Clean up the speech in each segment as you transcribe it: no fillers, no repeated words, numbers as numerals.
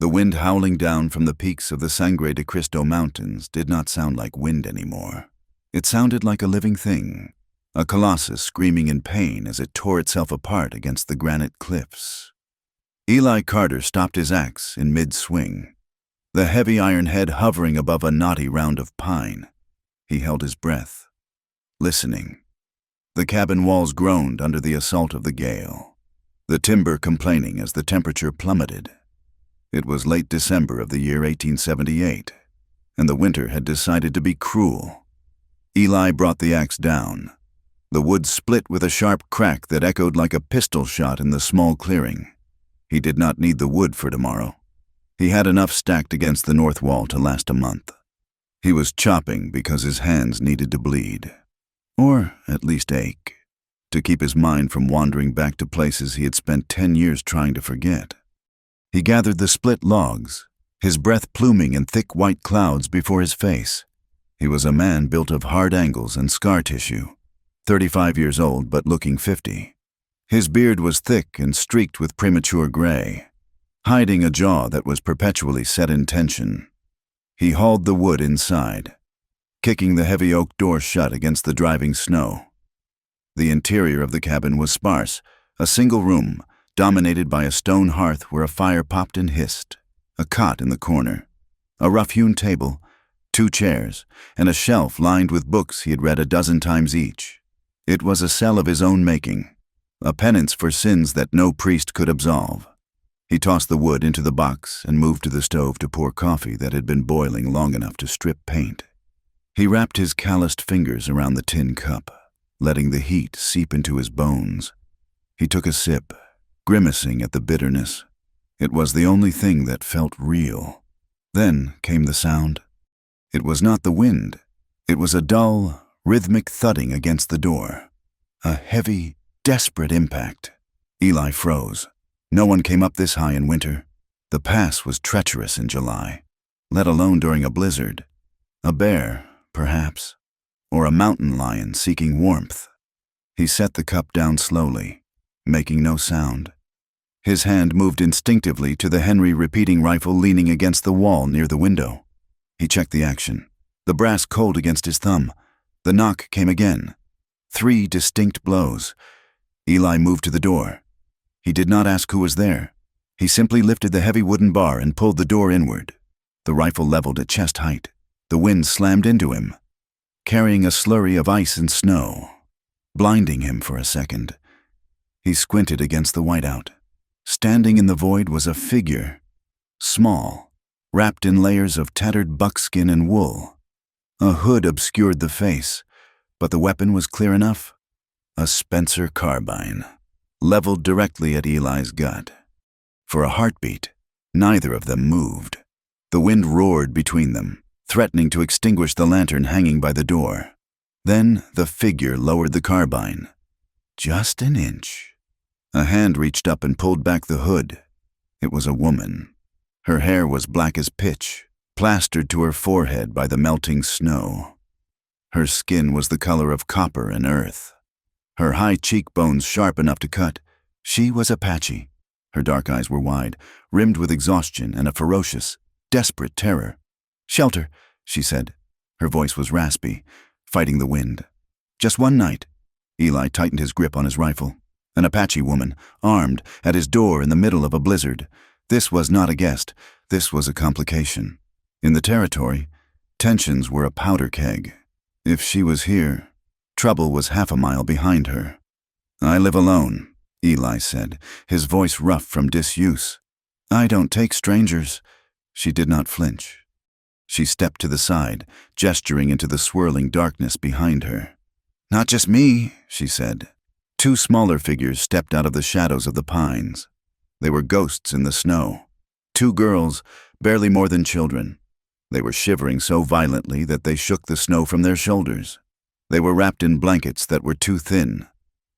The wind howling down from the peaks of the Sangre de Cristo Mountains did not sound like wind anymore. It sounded like a living thing, a colossus screaming in pain as it tore itself apart against the granite cliffs. Eli Carter stopped his axe in mid-swing, the heavy iron head hovering above a knotty round of pine. He held his breath, listening. The cabin walls groaned under the assault of the gale, the timber complaining as the temperature plummeted. It was late December of the year 1878, and the winter had decided to be cruel. Eli brought the axe down. The wood split with a sharp crack that echoed like a pistol shot in the small clearing. He did not need the wood for tomorrow. He had enough stacked against the north wall to last a month. He was chopping because his hands needed to bleed, or at least ache, to keep his mind from wandering back to places he had spent 10 years trying to forget. He gathered the split logs, his breath pluming in thick white clouds before his face. He was a man built of hard angles and scar tissue, 35 years old but looking 50. His beard was thick and streaked with premature gray, hiding a jaw that was perpetually set in tension. He hauled the wood inside, kicking the heavy oak door shut against the driving snow. The interior of the cabin was sparse, a single room, dominated by a stone hearth where a fire popped and hissed, a cot in the corner, a rough-hewn table, 2 chairs, and a shelf lined with books he had read a dozen times each. It was a cell of his own making, a penance for sins that no priest could absolve. He tossed the wood into the box and moved to the stove to pour coffee that had been boiling long enough to strip paint. He wrapped his calloused fingers around the tin cup, letting the heat seep into his bones. He took a sip, grimacing at the bitterness. It was the only thing that felt real. Then came the sound. It was not the wind. It was a dull, rhythmic thudding against the door. A heavy, desperate impact. Eli froze. No one came up this high in winter. The pass was treacherous in July, let alone during a blizzard. A bear, perhaps, or a mountain lion seeking warmth. He set the cup down slowly, making no sound. His hand moved instinctively to the Henry repeating rifle leaning against the wall near the window. He checked the action, the brass cold against his thumb. The knock came again. 3 distinct blows. Eli moved to the door. He did not ask who was there. He simply lifted the heavy wooden bar and pulled the door inward. The rifle leveled at chest height. The wind slammed into him, carrying a slurry of ice and snow, blinding him for a second. He squinted against the whiteout. Standing in the void was a figure, small, wrapped in layers of tattered buckskin and wool. A hood obscured the face, but the weapon was clear enough. A Spencer carbine, leveled directly at Eli's gut. For a heartbeat, neither of them moved. The wind roared between them, threatening to extinguish the lantern hanging by the door. Then the figure lowered the carbine. Just an inch. A hand reached up and pulled back the hood. It was a woman. Her hair was black as pitch, plastered to her forehead by the melting snow. Her skin was the color of copper and earth. Her high cheekbones sharp enough to cut. She was Apache. Her dark eyes were wide, rimmed with exhaustion and a ferocious, desperate terror. "Shelter," she said. Her voice was raspy, fighting the wind. "Just one night." Eli tightened his grip on his rifle. An Apache woman, armed, at his door in the middle of a blizzard. This was not a guest. This was a complication. In the territory, tensions were a powder keg. If she was here, trouble was half a mile behind her. "I live alone," Eli said, his voice rough from disuse. "I don't take strangers." She did not flinch. She stepped to the side, gesturing into the swirling darkness behind her. "Not just me," she said. 2 smaller figures stepped out of the shadows of the pines. They were ghosts in the snow. 2 girls, barely more than children. They were shivering so violently that they shook the snow from their shoulders. They were wrapped in blankets that were too thin,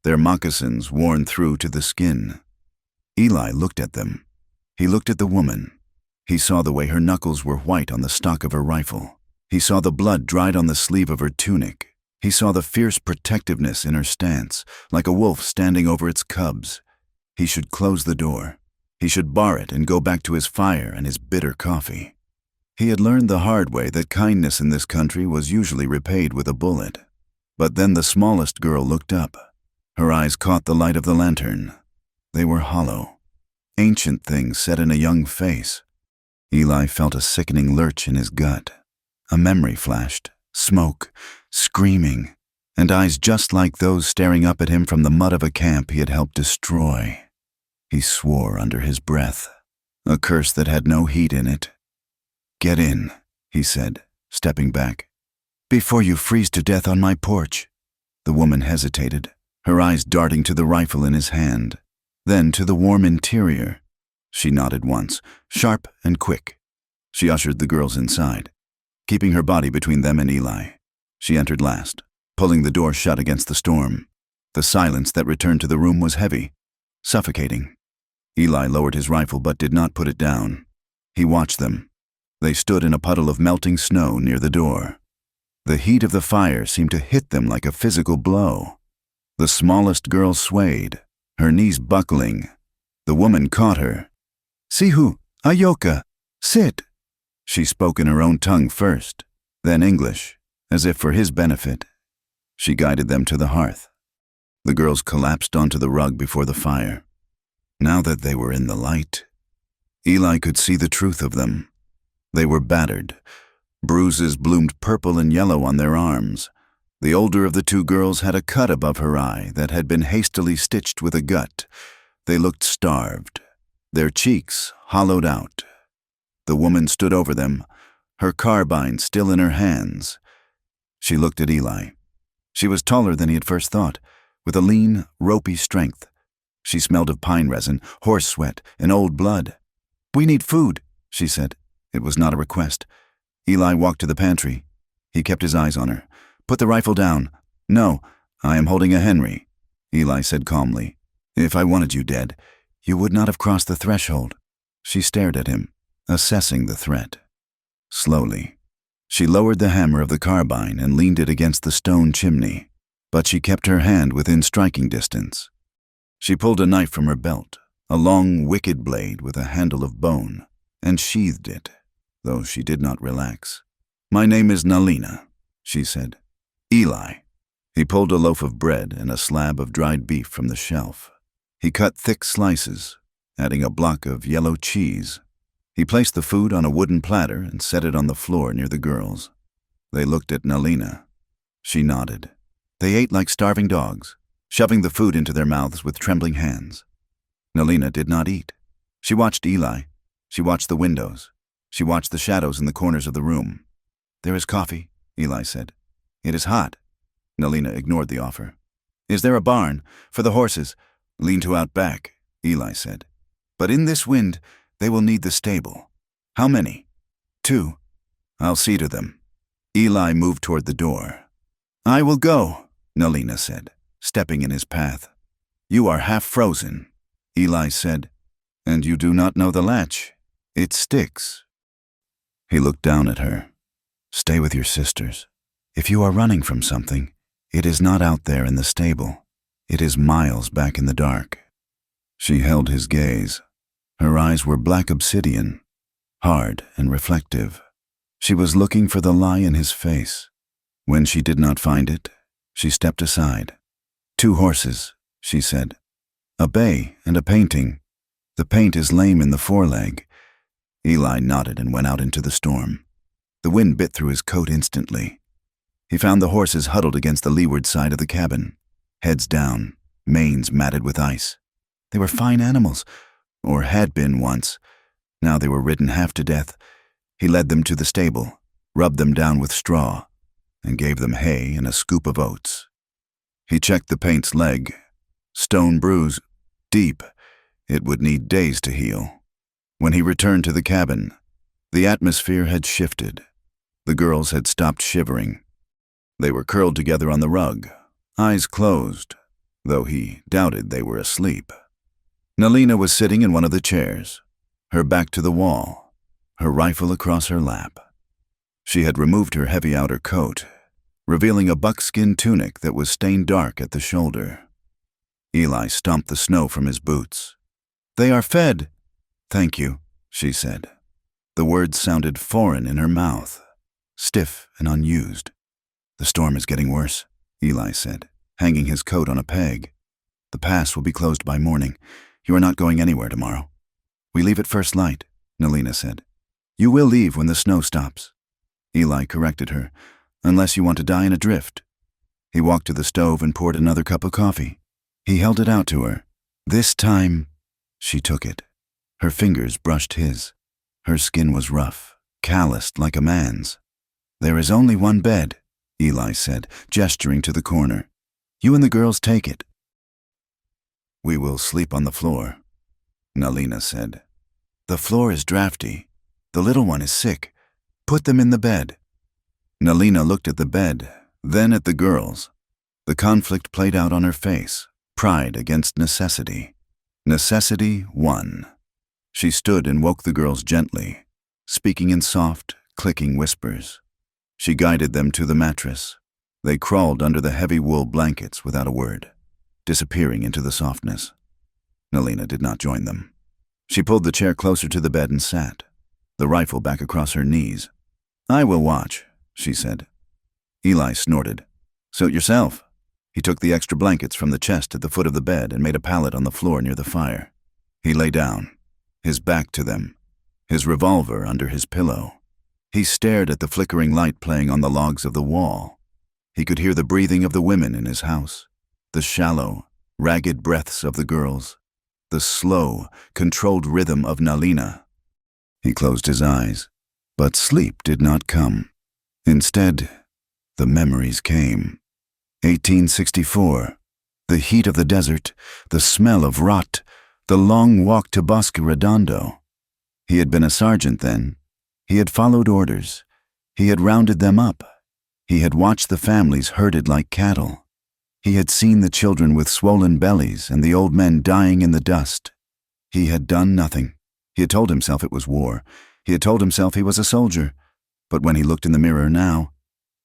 their moccasins worn through to the skin. Eli looked at them. He looked at the woman. He saw the way her knuckles were white on the stock of her rifle. He saw the blood dried on the sleeve of her tunic. He saw the fierce protectiveness in her stance, like a wolf standing over its cubs. He should close the door. He should bar it and go back to his fire and his bitter coffee. He had learned the hard way that kindness in this country was usually repaid with a bullet. But then the smallest girl looked up. Her eyes caught the light of the lantern. They were hollow, ancient things set in a young face. Eli felt a sickening lurch in his gut. A memory flashed, smoke, screaming, and eyes just like those staring up at him from the mud of a camp he had helped destroy. He swore under his breath, a curse that had no heat in it. "Get in," he said, stepping back. "Before you freeze to death on my porch." The woman hesitated, her eyes darting to the rifle in his hand, then to the warm interior. She nodded once, sharp and quick. She ushered the girls inside, keeping her body between them and Eli. She entered last, pulling the door shut against the storm. The silence that returned to the room was heavy, suffocating. Eli lowered his rifle but did not put it down. He watched them. They stood in a puddle of melting snow near the door. The heat of the fire seemed to hit them like a physical blow. The smallest girl swayed, her knees buckling. The woman caught her. "Sihu, Ayoka, sit." She spoke in her own tongue first, then English, as if for his benefit. She guided them to the hearth. The girls collapsed onto the rug before the fire. Now that they were in the light, Eli could see the truth of them. They were battered. Bruises bloomed purple and yellow on their arms. The older of the two girls had a cut above her eye that had been hastily stitched with a gut. They looked starved, their cheeks hollowed out. The woman stood over them, her carbine still in her hands. She looked at Eli. She was taller than he had first thought, with a lean, ropey strength. She smelled of pine resin, horse sweat, and old blood. "We need food," she said. It was not a request. Eli walked to the pantry. He kept his eyes on her. "Put the rifle down." "No, I am holding a Henry," Eli said calmly. "If I wanted you dead, you would not have crossed the threshold." She stared at him, assessing the threat. Slowly, she lowered the hammer of the carbine and leaned it against the stone chimney, but she kept her hand within striking distance. She pulled a knife from her belt, a long, wicked blade with a handle of bone, and sheathed it, though she did not relax. "My name is Nalina," she said. "Eli." He pulled a loaf of bread and a slab of dried beef from the shelf. He cut thick slices, adding a block of yellow cheese. He placed the food on a wooden platter and set it on the floor near the girls. They looked at Nalina. She nodded. They ate like starving dogs, shoving the food into their mouths with trembling hands. Nalina did not eat. She watched Eli. She watched the windows. She watched the shadows in the corners of the room. "There is coffee," Eli said. "It is hot." Nalina ignored the offer. "Is there a barn? For the horses?" "Lean to out back," Eli said. "But in this wind, they will need the stable." "How many?" "2. "I'll see to them." Eli moved toward the door. "I will go," Nalina said, stepping in his path. "You are half frozen," Eli said. "And you do not know the latch. It sticks." He looked down at her. "Stay with your sisters. If you are running from something, it is not out there in the stable. It is miles back in the dark." She held his gaze. Her eyes were black obsidian, hard and reflective. She was looking for the lie in his face. When she did not find it, she stepped aside. "2 horses," she said. "A bay and a painting. The paint is lame in the foreleg." Eli nodded and went out into the storm. The wind bit through his coat instantly. He found the horses huddled against the leeward side of the cabin, heads down, manes matted with ice. They were fine animals, or had been once. Now they were ridden half to death. He led them to the stable, rubbed them down with straw, and gave them hay and a scoop of oats. He checked the paint's leg. Stone bruise, deep. It would need days to heal. When he returned to the cabin, the atmosphere had shifted. The girls had stopped shivering. They were curled together on the rug, eyes closed, though he doubted they were asleep. Nalina was sitting in one of the chairs, her back to the wall, her rifle across her lap. She had removed her heavy outer coat, revealing a buckskin tunic that was stained dark at the shoulder. Eli stomped the snow from his boots. "They are fed," "Thank you," she said. The words sounded foreign in her mouth, stiff and unused. "The storm is getting worse," Eli said, hanging his coat on a peg. "The pass will be closed by morning. You are not going anywhere tomorrow." "We leave at first light," Nalina said. "You will leave when the snow stops." Eli corrected her, "Unless you want to die in a drift." He walked to the stove and poured another cup of coffee. He held it out to her. This time, she took it. Her fingers brushed his. Her skin was rough, calloused like a man's. "There is only one bed," Eli said, gesturing to the corner. "You and the girls take it." "We will sleep on the floor," Nalina said. "The floor is drafty. The little one is sick. Put them in the bed." Nalina looked at the bed, then at the girls. The conflict played out on her face, pride against necessity. Necessity won. She stood and woke the girls gently, speaking in soft, clicking whispers. She guided them to the mattress. They crawled under the heavy wool blankets without a word, disappearing into the softness. Nalina did not join them. She pulled the chair closer to the bed and sat, the rifle back across her knees. "I will watch," she said. Eli snorted. "Suit yourself." He took the extra blankets from the chest at the foot of the bed and made a pallet on the floor near the fire. He lay down, his back to them, his revolver under his pillow. He stared at the flickering light playing on the logs of the wall. He could hear the breathing of the women in his house, the shallow, ragged breaths of the girls, the slow, controlled rhythm of Nalina. He closed his eyes, but sleep did not come. Instead, the memories came. 1864, the heat of the desert, the smell of rot, the long walk to Bosque Redondo. He had been a sergeant then. He had followed orders. He had rounded them up. He had watched the families herded like cattle. He had seen the children with swollen bellies and the old men dying in the dust. He had done nothing. He had told himself it was war. He had told himself he was a soldier. But when he looked in the mirror now,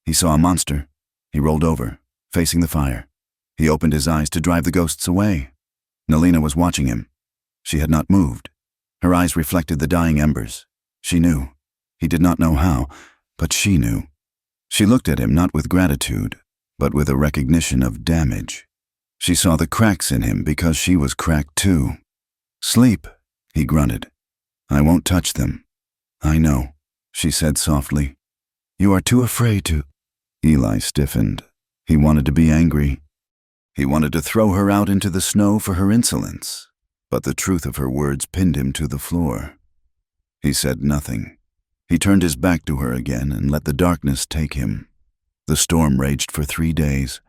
he saw a monster. He rolled over, facing the fire. He opened his eyes to drive the ghosts away. Nalina was watching him. She had not moved. Her eyes reflected the dying embers. She knew. He did not know how, but she knew. She looked at him not with gratitude, but with a recognition of damage. She saw the cracks in him because she was cracked too. "Sleep," he grunted. "I won't touch them." "I know," she said softly. "You are too afraid to—" Eli stiffened. He wanted to be angry. He wanted to throw her out into the snow for her insolence, but the truth of her words pinned him to the floor. He said nothing. He turned his back to her again and let the darkness take him. The storm raged for 3 days.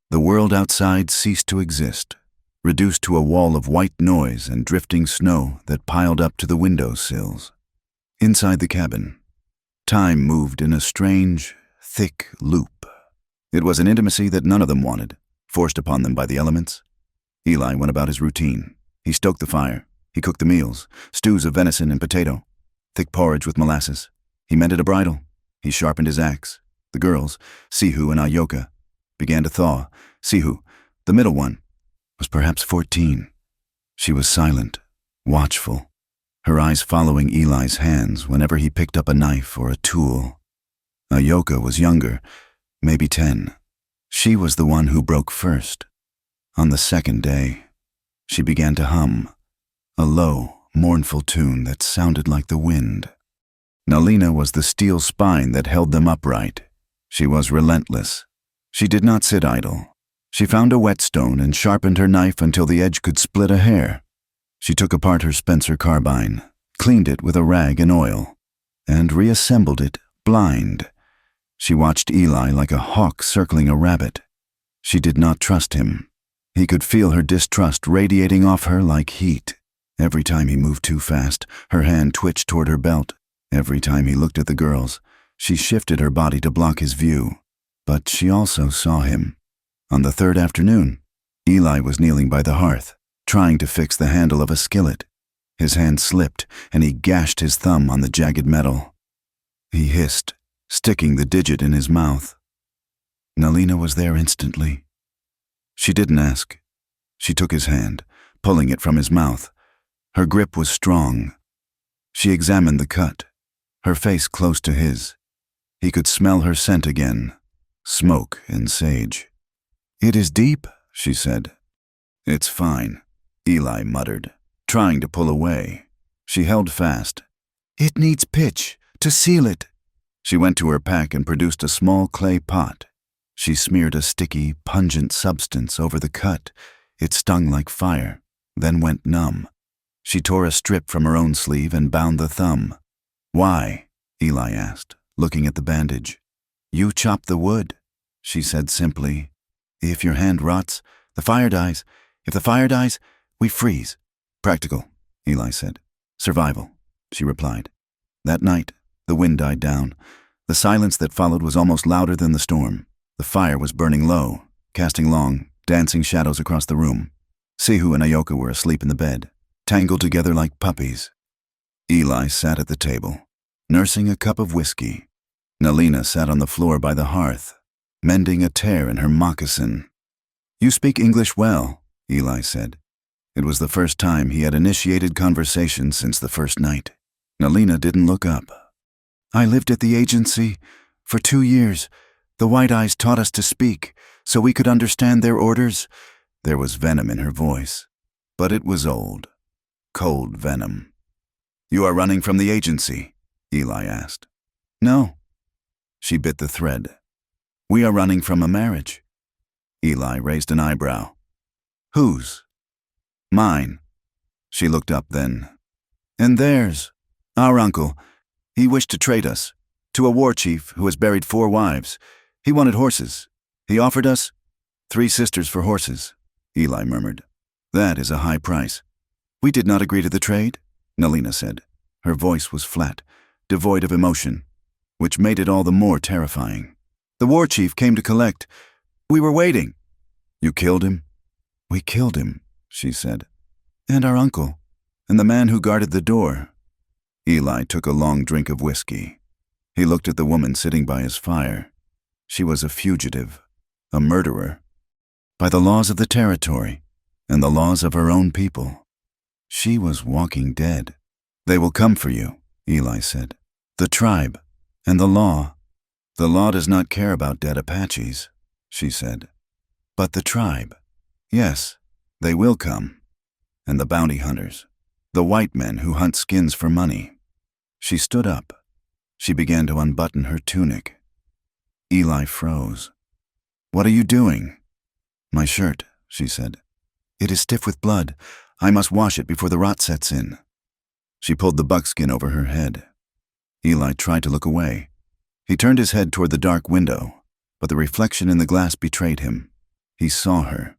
The world outside ceased to exist, reduced to a wall of white noise and drifting snow that piled up to the window sills. Inside the cabin, time moved in a strange, thick loop. It was an intimacy that none of them wanted, forced upon them by the elements. Eli went about his routine. He stoked the fire. He cooked the meals, stews of venison and potato, thick porridge with molasses. He mended a bridle. He sharpened his axe. The girls, Sihu and Ayoka, began to thaw. Sihu, the middle one, was perhaps 14. She was silent, watchful, her eyes following Eli's hands whenever he picked up a knife or a tool. Ayoka was younger, maybe 10. She was the one who broke first. On the second day, she began to hum, a low, mournful tune that sounded like the wind. Nalina was the steel spine that held them upright. She was relentless. She did not sit idle. She found a whetstone and sharpened her knife until the edge could split a hair. She took apart her Spencer carbine, cleaned it with a rag and oil, and reassembled it blind. She watched Eli like a hawk circling a rabbit. She did not trust him. He could feel her distrust radiating off her like heat. Every time he moved too fast, her hand twitched toward her belt. Every time he looked at the girls, she shifted her body to block his view. But she also saw him. On the third afternoon, Eli was kneeling by the hearth, trying to fix the handle of a skillet. His hand slipped, and he gashed his thumb on the jagged metal. He hissed, sticking the digit in his mouth. Nalina was there instantly. She didn't ask. She took his hand, pulling it from his mouth. Her grip was strong, She examined the cut, her face close to his. He could smell her scent again, smoke and sage. "It is deep," she said. "It's fine," Eli muttered, trying to pull away. She held fast. "It needs pitch to seal it." She went to her pack and produced a small clay pot. She smeared a sticky, pungent substance over the cut. It stung like fire, then went numb. She tore a strip from her own sleeve and bound the thumb. "Why?" Eli asked, looking at the bandage. "You chop the wood," she said simply. "If your hand rots, the fire dies. If the fire dies, we freeze." "Practical," Eli said. "Survival," she replied. That night, the wind died down. The silence that followed was almost louder than the storm. The fire was burning low, casting long, dancing shadows across the room. Sihu and Ayoka were asleep in the bed, tangled together like puppies. Eli sat at the table, nursing a cup of whiskey. Nalina sat on the floor by the hearth, mending a tear in her moccasin. "You speak English well," Eli said. It was the first time he had initiated conversation since the first night. Nalina didn't look up. "I lived at the agency for 2 years. The White Eyes taught us to speak, so we could understand their orders." There was venom in her voice, but it was old, cold venom. "You are running from the agency?" Eli asked. "No." She bit the thread. "We are running from a marriage." Eli raised an eyebrow. "Whose?" "Mine." She looked up then. "And theirs. Our uncle. He wished to trade us to a war chief who has buried 4 wives. He wanted horses. He offered us 3 sisters for horses," Eli murmured. "That is a high price." "We did not agree to the trade," Nalina said. Her voice was flat, devoid of emotion, which made it all the more terrifying. "The war chief came to collect. We were waiting." "You killed him?" "We killed him," she said. "And our uncle, and the man who guarded the door." Eli took a long drink of whiskey. He looked at the woman sitting by his fire. She was a fugitive, a murderer, by the laws of the territory and the laws of her own people. She was walking dead. "They will come for you," Eli said. "The tribe and the law." "The law does not care about dead Apaches," she said. "But the tribe, yes, they will come. And the bounty hunters, the white men who hunt skins for money." She stood up. She began to unbutton her tunic. Eli froze. "What are you doing?" "My shirt," she said. "It is stiff with blood. I must wash it before the rot sets in." She pulled the buckskin over her head. Eli tried to look away. He turned his head toward the dark window, but the reflection in the glass betrayed him. He saw her.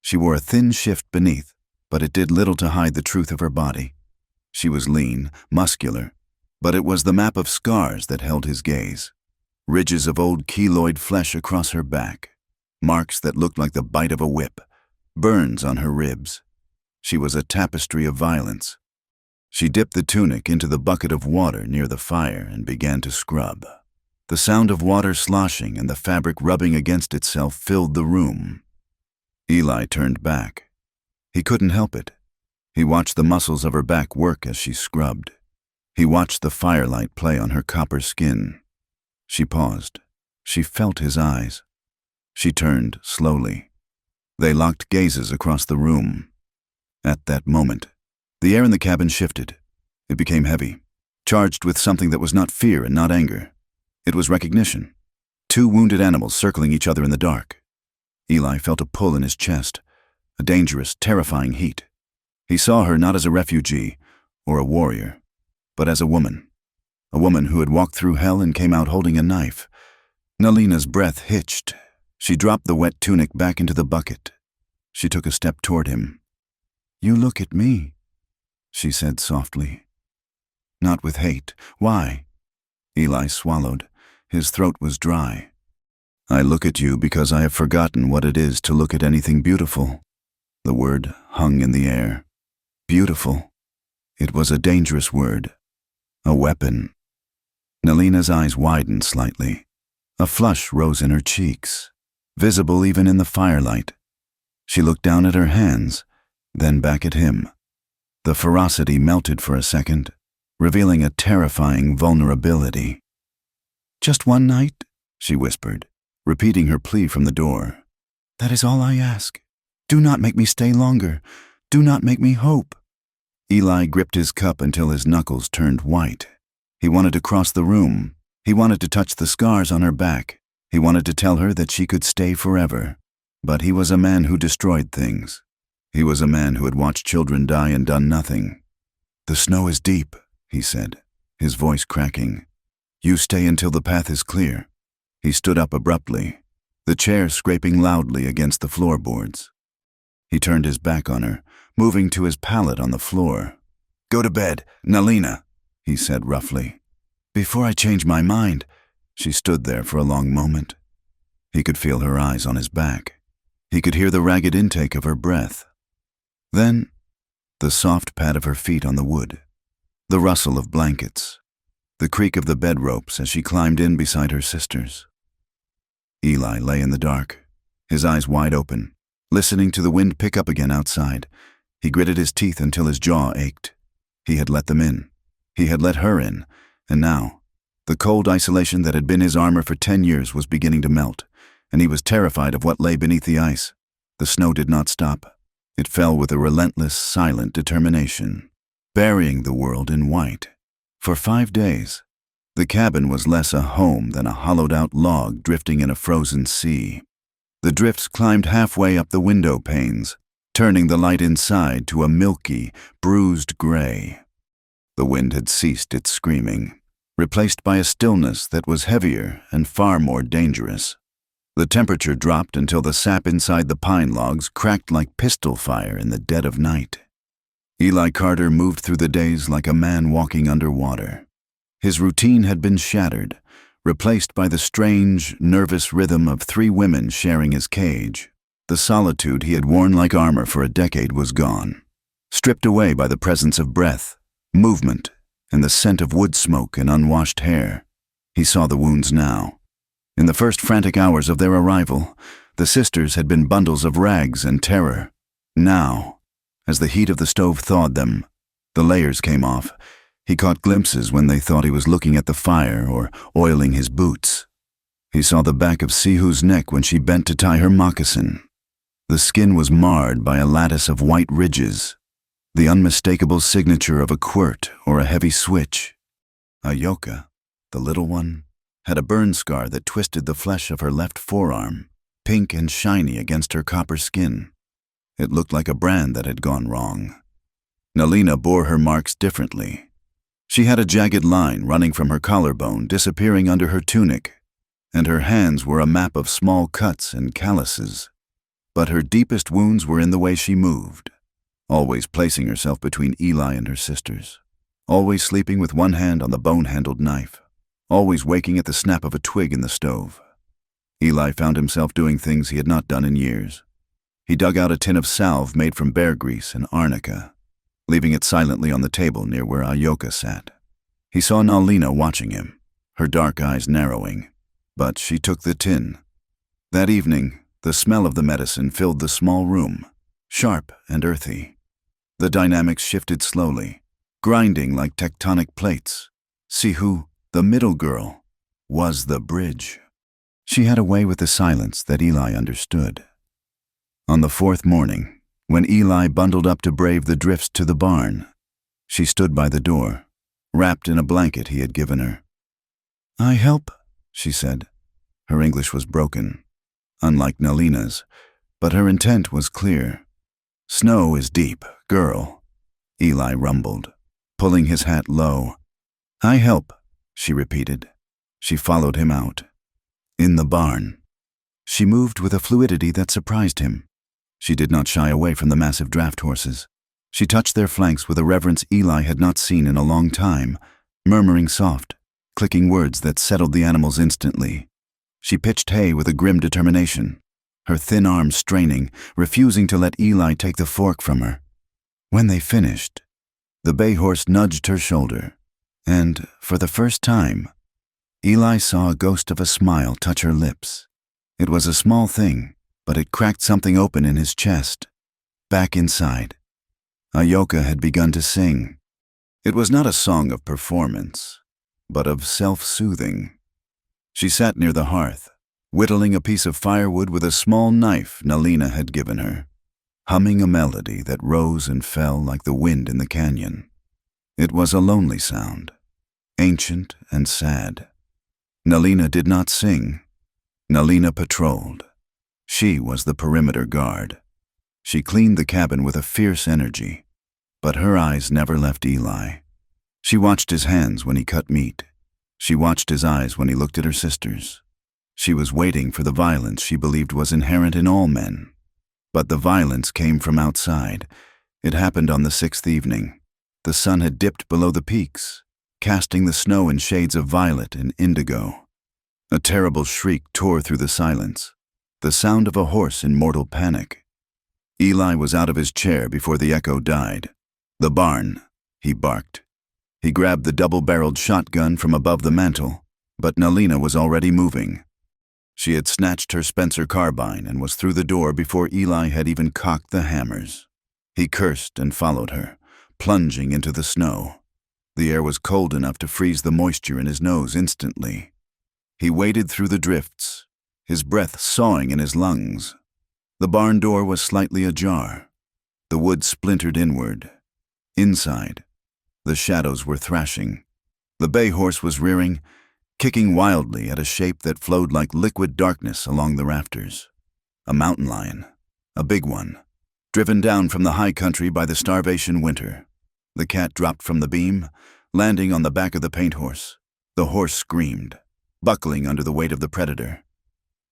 She wore a thin shift beneath, but it did little to hide the truth of her body. She was lean, muscular, but it was the map of scars that held his gaze. Ridges of old keloid flesh across her back, marks that looked like the bite of a whip, burns on her ribs. She was a tapestry of violence. She dipped the tunic into the bucket of water near the fire and began to scrub. The sound of water sloshing and the fabric rubbing against itself filled the room. Eli turned back. He couldn't help it. He watched the muscles of her back work as she scrubbed. He watched the firelight play on her copper skin. She paused. She felt his eyes. She turned slowly. They locked gazes across the room. At that moment, the air in the cabin shifted. It became heavy, charged with something that was not fear and not anger. It was recognition. 2 wounded animals circling each other in the dark. Eli felt a pull in his chest, a dangerous, terrifying heat. He saw her not as a refugee or a warrior, but as a woman who had walked through hell and came out holding a knife. Nalina's breath hitched. She dropped the wet tunic back into the bucket. She took a step toward him. "You look at me," she said softly. "Not with hate. Why?" Eli swallowed. His throat was dry. "I look at you because I have forgotten what it is to look at anything beautiful." The word hung in the air. Beautiful. It was a dangerous word. A weapon. Nalina's eyes widened slightly. A flush rose in her cheeks, visible even in the firelight. She looked down at her hands, then back at him. The ferocity melted for a second, revealing a terrifying vulnerability. "Just one night," she whispered, repeating her plea from the door. "That is all I ask. Do not make me stay longer. Do not make me hope." Eli gripped his cup until his knuckles turned white. He wanted to cross the room. He wanted to touch the scars on her back. He wanted to tell her that she could stay forever. But he was a man who destroyed things. He was a man who had watched children die and done nothing. "The snow is deep," he said, his voice cracking. "You stay until the path is clear." He stood up abruptly, the chair scraping loudly against the floorboards. He turned his back on her, moving to his pallet on the floor. "Go to bed, Nalina," he said roughly. "Before I change my mind." She stood there for a long moment. He could feel her eyes on his back. He could hear the ragged intake of her breath. Then, the soft pad of her feet on the wood, the rustle of blankets, the creak of the bed ropes as she climbed in beside her sisters. Eli lay in the dark, his eyes wide open, listening to the wind pick up again outside. He gritted his teeth until his jaw ached. He had let them in. He had let her in, and now, the cold isolation that had been his armor for 10 years was beginning to melt, and he was terrified of what lay beneath the ice. The snow did not stop. It fell with a relentless, silent determination, burying the world in white. For 5 days, the cabin was less a home than a hollowed-out log drifting in a frozen sea. The drifts climbed halfway up the window panes, turning the light inside to a milky, bruised gray. The wind had ceased its screaming, replaced by a stillness that was heavier and far more dangerous. The temperature dropped until the sap inside the pine logs cracked like pistol fire in the dead of night. Eli Carter moved through the days like a man walking underwater. His routine had been shattered, replaced by the strange, nervous rhythm of 3 women sharing his cage. The solitude he had worn like armor for a decade was gone, stripped away by the presence of breath, movement, and the scent of wood smoke and unwashed hair. He saw the wounds now. In the first frantic hours of their arrival, the sisters had been bundles of rags and terror. Now, as the heat of the stove thawed them, the layers came off. He caught glimpses when they thought he was looking at the fire or oiling his boots. He saw the back of Sihu's neck when she bent to tie her moccasin. The skin was marred by a lattice of white ridges, the unmistakable signature of a quirt or a heavy switch. Ayoka, the little one, had a burn scar that twisted the flesh of her left forearm, pink and shiny against her copper skin. It looked like a brand that had gone wrong. Nalina bore her marks differently. She had a jagged line running from her collarbone disappearing under her tunic, and her hands were a map of small cuts and calluses. But her deepest wounds were in the way she moved, always placing herself between Eli and her sisters, always sleeping with one hand on the bone-handled knife, always waking at the snap of a twig in the stove. Eli found himself doing things he had not done in years. He dug out a tin of salve made from bear grease and arnica, leaving it silently on the table near where Ayoka sat. He saw Nalina watching him, her dark eyes narrowing, but she took the tin. That evening, the smell of the medicine filled the small room, sharp and earthy. The dynamics shifted slowly, grinding like tectonic plates. Sihu, the middle girl, was the bridge. She had a way with the silence that Eli understood. On the 4th morning, when Eli bundled up to brave the drifts to the barn, she stood by the door, wrapped in a blanket he had given her. "I help," she said. Her English was broken, unlike Nalina's, but her intent was clear. "Snow is deep, girl," Eli rumbled, pulling his hat low. "I help," she repeated. She followed him out. In the barn, she moved with a fluidity that surprised him. She did not shy away from the massive draft horses. She touched their flanks with a reverence Eli had not seen in a long time, murmuring soft, clicking words that settled the animals instantly. She pitched hay with a grim determination, her thin arms straining, refusing to let Eli take the fork from her. When they finished, the bay horse nudged her shoulder, and, for the first time, Eli saw a ghost of a smile touch her lips. It was a small thing, but it cracked something open in his chest. Back inside, Ayoka had begun to sing. It was not a song of performance, but of self-soothing. She sat near the hearth, whittling a piece of firewood with a small knife Nalina had given her, humming a melody that rose and fell like the wind in the canyon. It was a lonely sound, ancient and sad. Nalina did not sing. Nalina patrolled. She was the perimeter guard. She cleaned the cabin with a fierce energy, but her eyes never left Eli. She watched his hands when he cut meat. She watched his eyes when he looked at her sisters. She was waiting for the violence she believed was inherent in all men. But the violence came from outside. It happened on the 6th evening. The sun had dipped below the peaks, casting the snow in shades of violet and indigo. A terrible shriek tore through the silence, the sound of a horse in mortal panic. Eli was out of his chair before the echo died. "The barn," he barked. He grabbed the double-barreled shotgun from above the mantel, but Nalina was already moving. She had snatched her Spencer carbine and was through the door before Eli had even cocked the hammers. He cursed and followed her, plunging into the snow. The air was cold enough to freeze the moisture in his nose instantly. He waded through the drifts, his breath sawing in his lungs. The barn door was slightly ajar. The wood splintered inward. Inside, the shadows were thrashing. The bay horse was rearing, kicking wildly at a shape that flowed like liquid darkness along the rafters. A mountain lion, a big one, driven down from the high country by the starvation winter. The cat dropped from the beam, landing on the back of the paint horse. The horse screamed, buckling under the weight of the predator.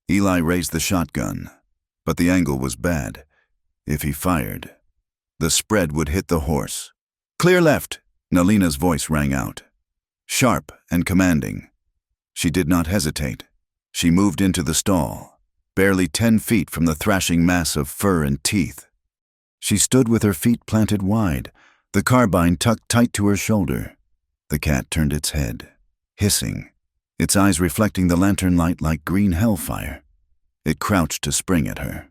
Eli raised the shotgun, but the angle was bad. If he fired, the spread would hit the horse. "Clear left," Nalina's voice rang out, sharp and commanding. She did not hesitate. She moved into the stall, barely 10 feet from the thrashing mass of fur and teeth. She stood with her feet planted wide, the carbine tucked tight to her shoulder. The cat turned its head, hissing, its eyes reflecting the lantern light like green hellfire. It crouched to spring at her.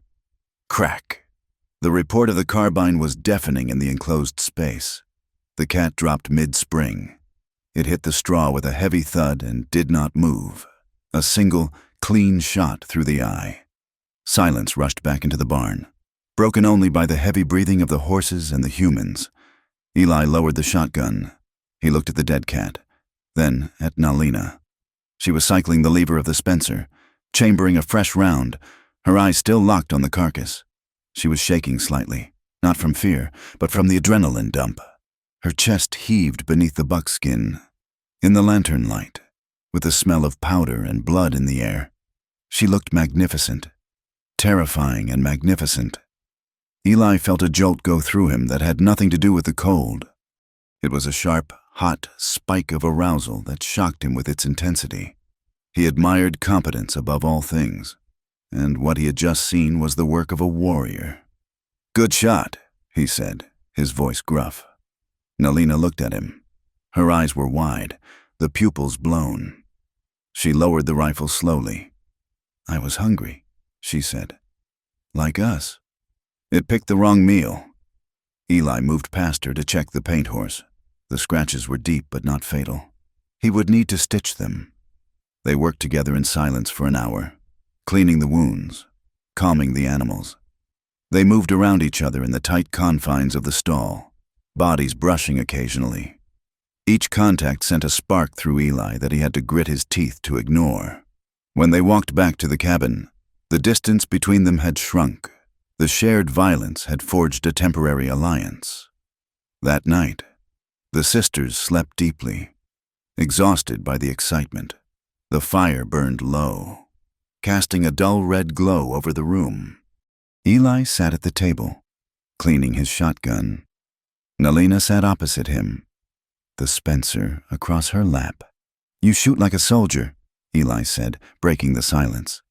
Crack! The report of the carbine was deafening in the enclosed space. The cat dropped mid-spring. It hit the straw with a heavy thud and did not move. A single, clean shot through the eye. Silence rushed back into the barn, broken only by the heavy breathing of the horses and the humans. Eli lowered the shotgun. He looked at the dead cat, then at Nalina. She was cycling the lever of the Spencer, chambering a fresh round, her eyes still locked on the carcass. She was shaking slightly, not from fear, but from the adrenaline dump. Her chest heaved beneath the buckskin. In the lantern light, with the smell of powder and blood in the air, she looked magnificent, terrifying and magnificent. Eli felt a jolt go through him that had nothing to do with the cold. It was a sharp, hot spike of arousal that shocked him with its intensity. He admired competence above all things, and what he had just seen was the work of a warrior. "Good shot," he said, his voice gruff. Nalina looked at him. Her eyes were wide, the pupils blown. She lowered the rifle slowly. "I was hungry," she said. "Like us." "It picked the wrong meal." Eli moved past her to check the paint horse. The scratches were deep but not fatal. He would need to stitch them. They worked together in silence for an hour, cleaning the wounds, calming the animals. They moved around each other in the tight confines of the stall, bodies brushing occasionally. Each contact sent a spark through Eli that he had to grit his teeth to ignore. When they walked back to the cabin, the distance between them had shrunk. The shared violence had forged a temporary alliance. That night, the sisters slept deeply, exhausted by the excitement. The fire burned low, casting a dull red glow over the room. Eli sat at the table, cleaning his shotgun. Nalina sat opposite him, the Spencer across her lap. "You shoot like a soldier," Eli said, breaking the silence.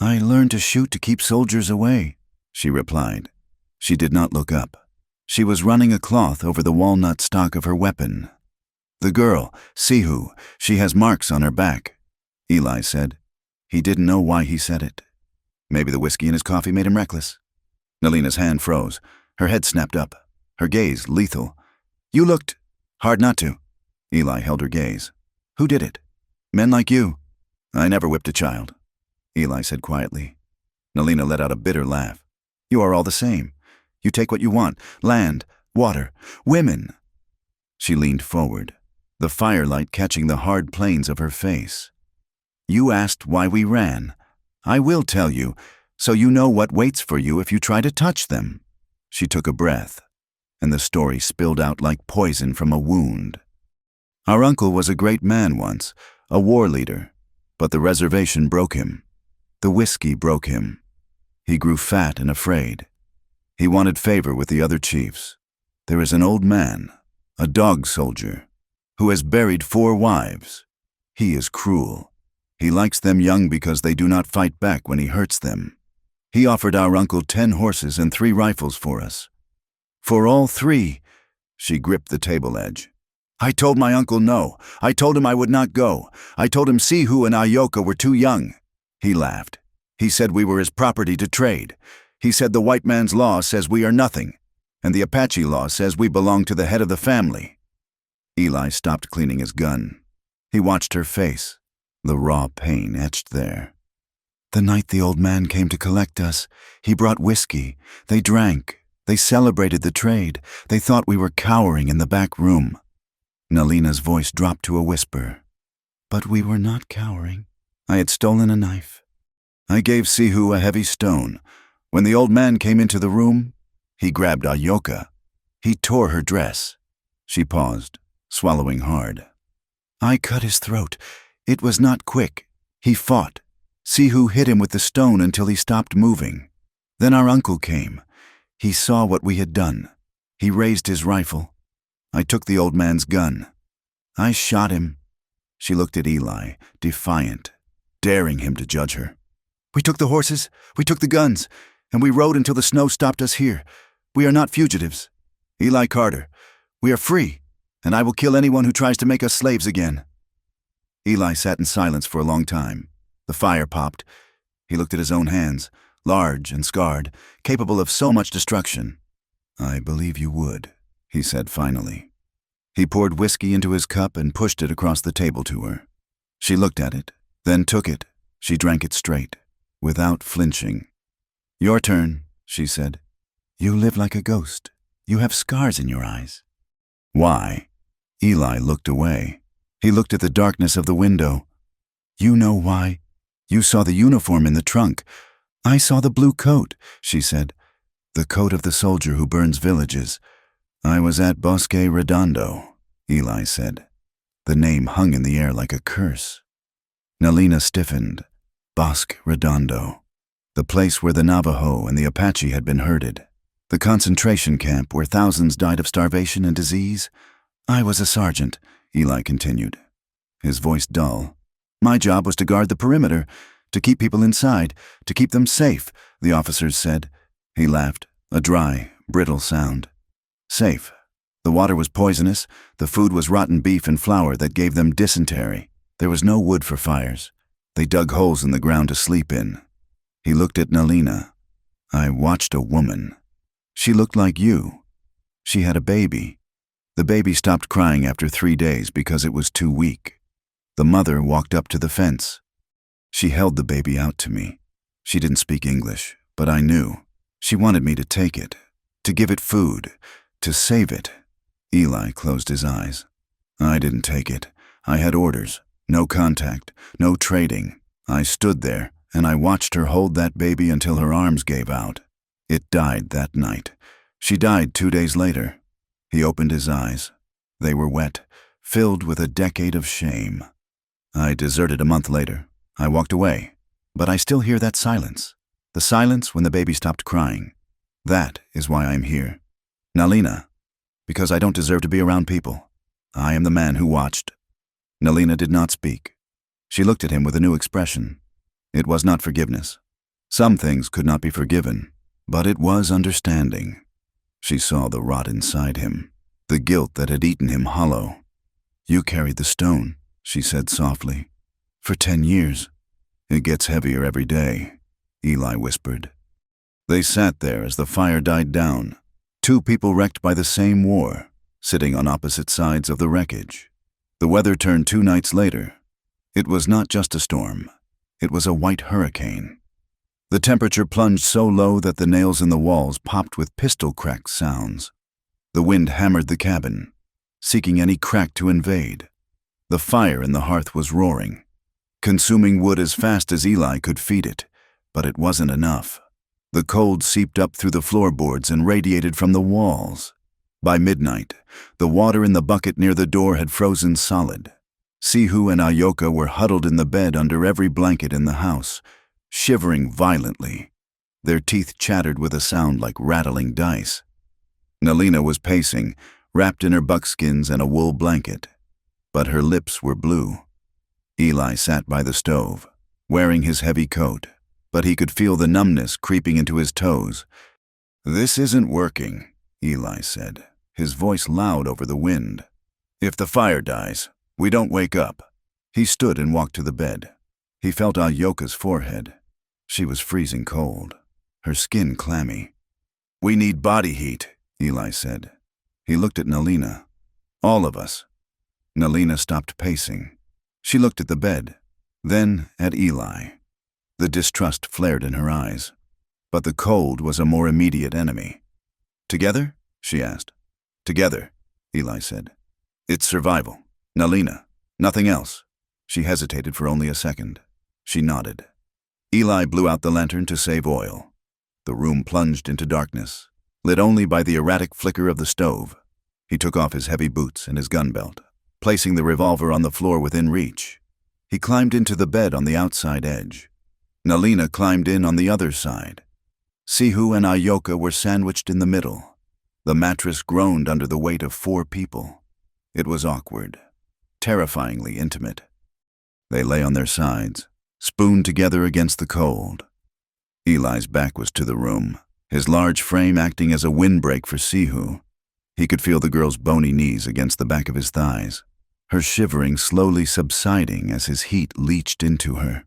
"I learned to shoot to keep soldiers away," she replied. She did not look up. She was running a cloth over the walnut stock of her weapon. "The girl, Sihu, she has marks on her back," Eli said. He didn't know why he said it. Maybe the whiskey in his coffee made him reckless. Nalina's hand froze. Her head snapped up, her gaze lethal. "You looked..." Hard not to. Eli held her gaze. Who did it? Men like you. I never whipped a child, Eli said quietly. Nalina let out a bitter laugh. You are all the same. You take what you want, land, water, women. She leaned forward, the firelight catching the hard planes of her face. You asked why we ran. I will tell you, so you know what waits for you if you try to touch them. She took a breath, and the story spilled out like poison from a wound. Our uncle was a great man once, a war leader, but the reservation broke him. The whiskey broke him. He grew fat and afraid. He wanted favor with the other chiefs. There is an old man, a dog soldier, who has buried 4 wives. He is cruel. He likes them young because they do not fight back when he hurts them. He offered our uncle 10 horses and 3 rifles for us. For all 3, she gripped the table edge. I told my uncle no. I told him I would not go. I told him Sihu and Ayoka were too young. He laughed. He said we were his property to trade. He said the white man's law says we are nothing, and the Apache law says we belong to the head of the family. Eli stopped cleaning his gun. He watched her face, the raw pain etched there. The night the old man came to collect us, he brought whiskey. They drank. They celebrated the trade. They thought we were cowering in the back room. Nalina's voice dropped to a whisper. But we were not cowering. I had stolen a knife. I gave Sihu a heavy stone. When the old man came into the room, he grabbed Ayoka. He tore her dress. She paused, swallowing hard. I cut his throat. It was not quick. He fought. Sihu hit him with the stone until he stopped moving. Then our uncle came. He saw what we had done. He raised his rifle. I took the old man's gun. I shot him. She looked at Eli, defiant, daring him to judge her. We took the horses, we took the guns, and we rode until the snow stopped us here. We are not fugitives. Eli Carter, we are free, and I will kill anyone who tries to make us slaves again. Eli sat in silence for a long time. The fire popped. He looked at his own hands, large and scarred, capable of so much destruction. I believe you would, he said finally. He poured whiskey into his cup and pushed it across the table to her. She looked at it, then took it. She drank it straight, without flinching. Your turn, she said. You live like a ghost. You have scars in your eyes. Why? Eli looked away. He looked at the darkness of the window. You know why? You saw the uniform in the trunk. I saw the blue coat, she said. The coat of the soldier who burns villages. I was at Bosque Redondo, Eli said. The name hung in the air like a curse. Nalina stiffened. Bosque Redondo. The place where the Navajo and the Apache had been herded. The concentration camp where thousands died of starvation and disease. I was a sergeant, Eli continued, his voice dull. My job was to guard the perimeter, to keep people inside, to keep them safe, the officers said. He laughed, a dry, brittle sound. Safe. The water was poisonous, the food was rotten beef and flour that gave them dysentery. There was no wood for fires. They dug holes in the ground to sleep in. He looked at Nalina. I watched a woman. She looked like you. She had a baby. The baby stopped crying after 3 days because it was too weak. The mother walked up to the fence. She held the baby out to me. She didn't speak English, but I knew. She wanted me to take it, to give it food, to save it. Eli closed his eyes. I didn't take it. I had orders. No contact, no trading. I stood there, and I watched her hold that baby until her arms gave out. It died that night. She died 2 days later. He opened his eyes. They were wet, filled with a decade of shame. I deserted a month later. I walked away, but I still hear that silence. The silence when the baby stopped crying. That is why I'm here. Nalina, because I don't deserve to be around people. I am the man who watched. Nalina did not speak. She looked at him with a new expression. It was not forgiveness. Some things could not be forgiven, but it was understanding. She saw the rot inside him, the guilt that had eaten him hollow. You carried the stone, she said softly. For 10 years. It gets heavier every day, Eli whispered. They sat there as the fire died down. 2 people wrecked by the same war. sitting on opposite sides of the wreckage. The weather turned 2 nights later. It was not just a storm. It was a white hurricane. The temperature plunged so low that the nails in the walls popped with pistol crack sounds. The wind hammered the cabin, seeking any crack to invade. The fire in the hearth was roaring, consuming wood as fast as Eli could feed it, but it wasn't enough. The cold seeped up through the floorboards and radiated from the walls. By midnight, the water in the bucket near the door had frozen solid. Sihu and Ayoka were huddled in the bed under every blanket in the house, shivering violently. Their teeth chattered with a sound like rattling dice. Nalina was pacing, wrapped in her buckskins and a wool blanket, but her lips were blue. Eli sat by the stove, wearing his heavy coat, but he could feel the numbness creeping into his toes. "This isn't working," Eli said, his voice loud over the wind. "If the fire dies, we don't wake up." He stood and walked to the bed. He felt Ayoka's forehead. She was freezing cold, her skin clammy. "We need body heat," Eli said. He looked at Nalina. "All of us." Nalina stopped pacing. She looked at the bed, then at Eli. The distrust flared in her eyes. But the cold was a more immediate enemy. "Together?" she asked. "Together," Eli said. "It's survival. Nalina, nothing else." She hesitated for only a second. She nodded. Eli blew out the lantern to save oil. The room plunged into darkness, lit only by the erratic flicker of the stove. He took off his heavy boots and his gun belt, placing the revolver on the floor within reach. He climbed into the bed on the outside edge. Nalina climbed in on the other side. Sihu and Ayoka were sandwiched in the middle. The mattress groaned under the weight of 4 people. It was awkward, terrifyingly intimate. They lay on their sides, spooned together against the cold. Eli's back was to the room, his large frame acting as a windbreak for Sihu. He could feel the girl's bony knees against the back of his thighs, her shivering slowly subsiding as his heat leached into her.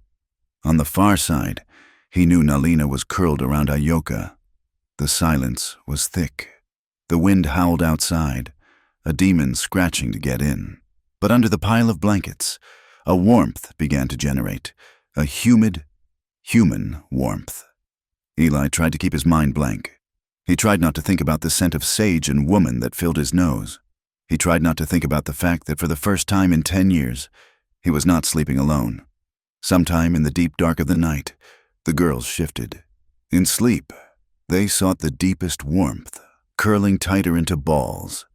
On the far side, he knew Nalina was curled around Ayoka. The silence was thick. The wind howled outside, a demon scratching to get in. But under the pile of blankets, a warmth began to generate, a humid, human warmth. Eli tried to keep his mind blank. He tried not to think about the scent of sage and woman that filled his nose. He tried not to think about the fact that for the first time in 10 years, he was not sleeping alone. Sometime in the deep dark of the night, the girls shifted. In sleep, they sought the deepest warmth, curling tighter into balls.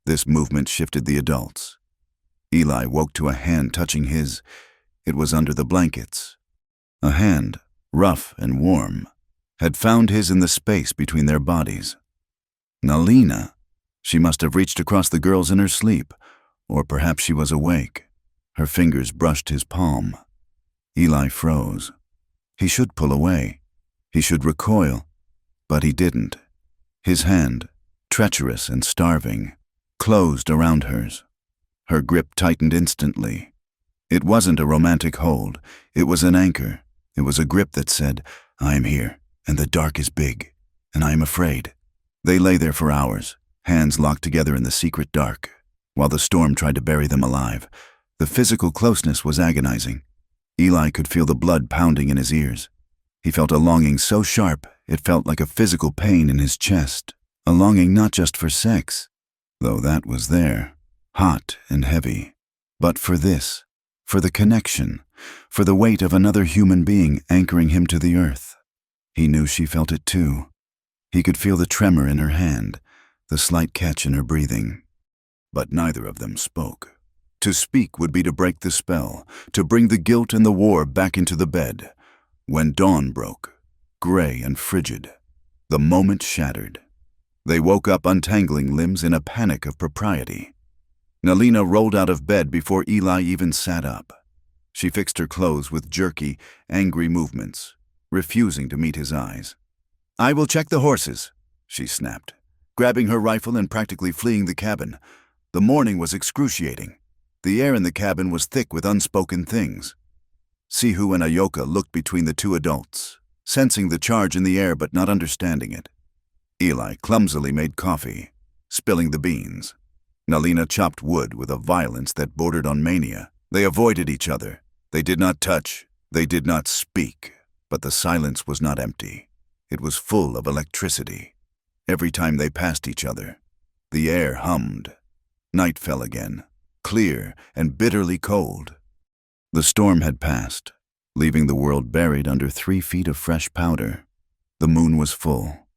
This movement shifted the adults. Eli woke to a hand touching his. It was under the blankets. A hand, rough and warm, had found his in the space between their bodies. Nalina. She must have reached across the girls in her sleep, or perhaps she was awake. Her fingers brushed his palm. Eli froze. He should pull away. He should recoil. But he didn't. His hand, treacherous and starving, closed around hers. Her grip tightened instantly. It wasn't a romantic hold. It was an anchor. It was a grip that said, "I am here, and the dark is big, and I am afraid." They lay there for hours, hands locked together in the secret dark, while the storm tried to bury them alive. The physical closeness was agonizing. Eli could feel the blood pounding in his ears. He felt a longing so sharp it felt like a physical pain in his chest, a longing not just for sex, though that was there, hot and heavy, but for this, for the connection, for the weight of another human being anchoring him to the earth. He knew she felt it too. He could feel the tremor in her hand, the slight catch in her breathing. But neither of them spoke. To speak would be to break the spell, to bring the guilt and the war back into the bed. When dawn broke, gray and frigid, the moment shattered. They woke up untangling limbs in a panic of propriety. Nalina rolled out of bed before Eli even sat up. She fixed her clothes with jerky, angry movements, refusing to meet his eyes. "I will check the horses," she snapped, grabbing her rifle and practically fleeing the cabin. The morning was excruciating. The air in the cabin was thick with unspoken things. Sihu and Ayoka looked between the 2 adults, sensing the charge in the air but not understanding it. Eli clumsily made coffee, spilling the beans. Nalina chopped wood with a violence that bordered on mania. They avoided each other. They did not touch. They did not speak. But the silence was not empty. It was full of electricity. Every time they passed each other, the air hummed. Night fell again, clear and bitterly cold. The storm had passed, leaving the world buried under 3 feet of fresh powder. The moon was full,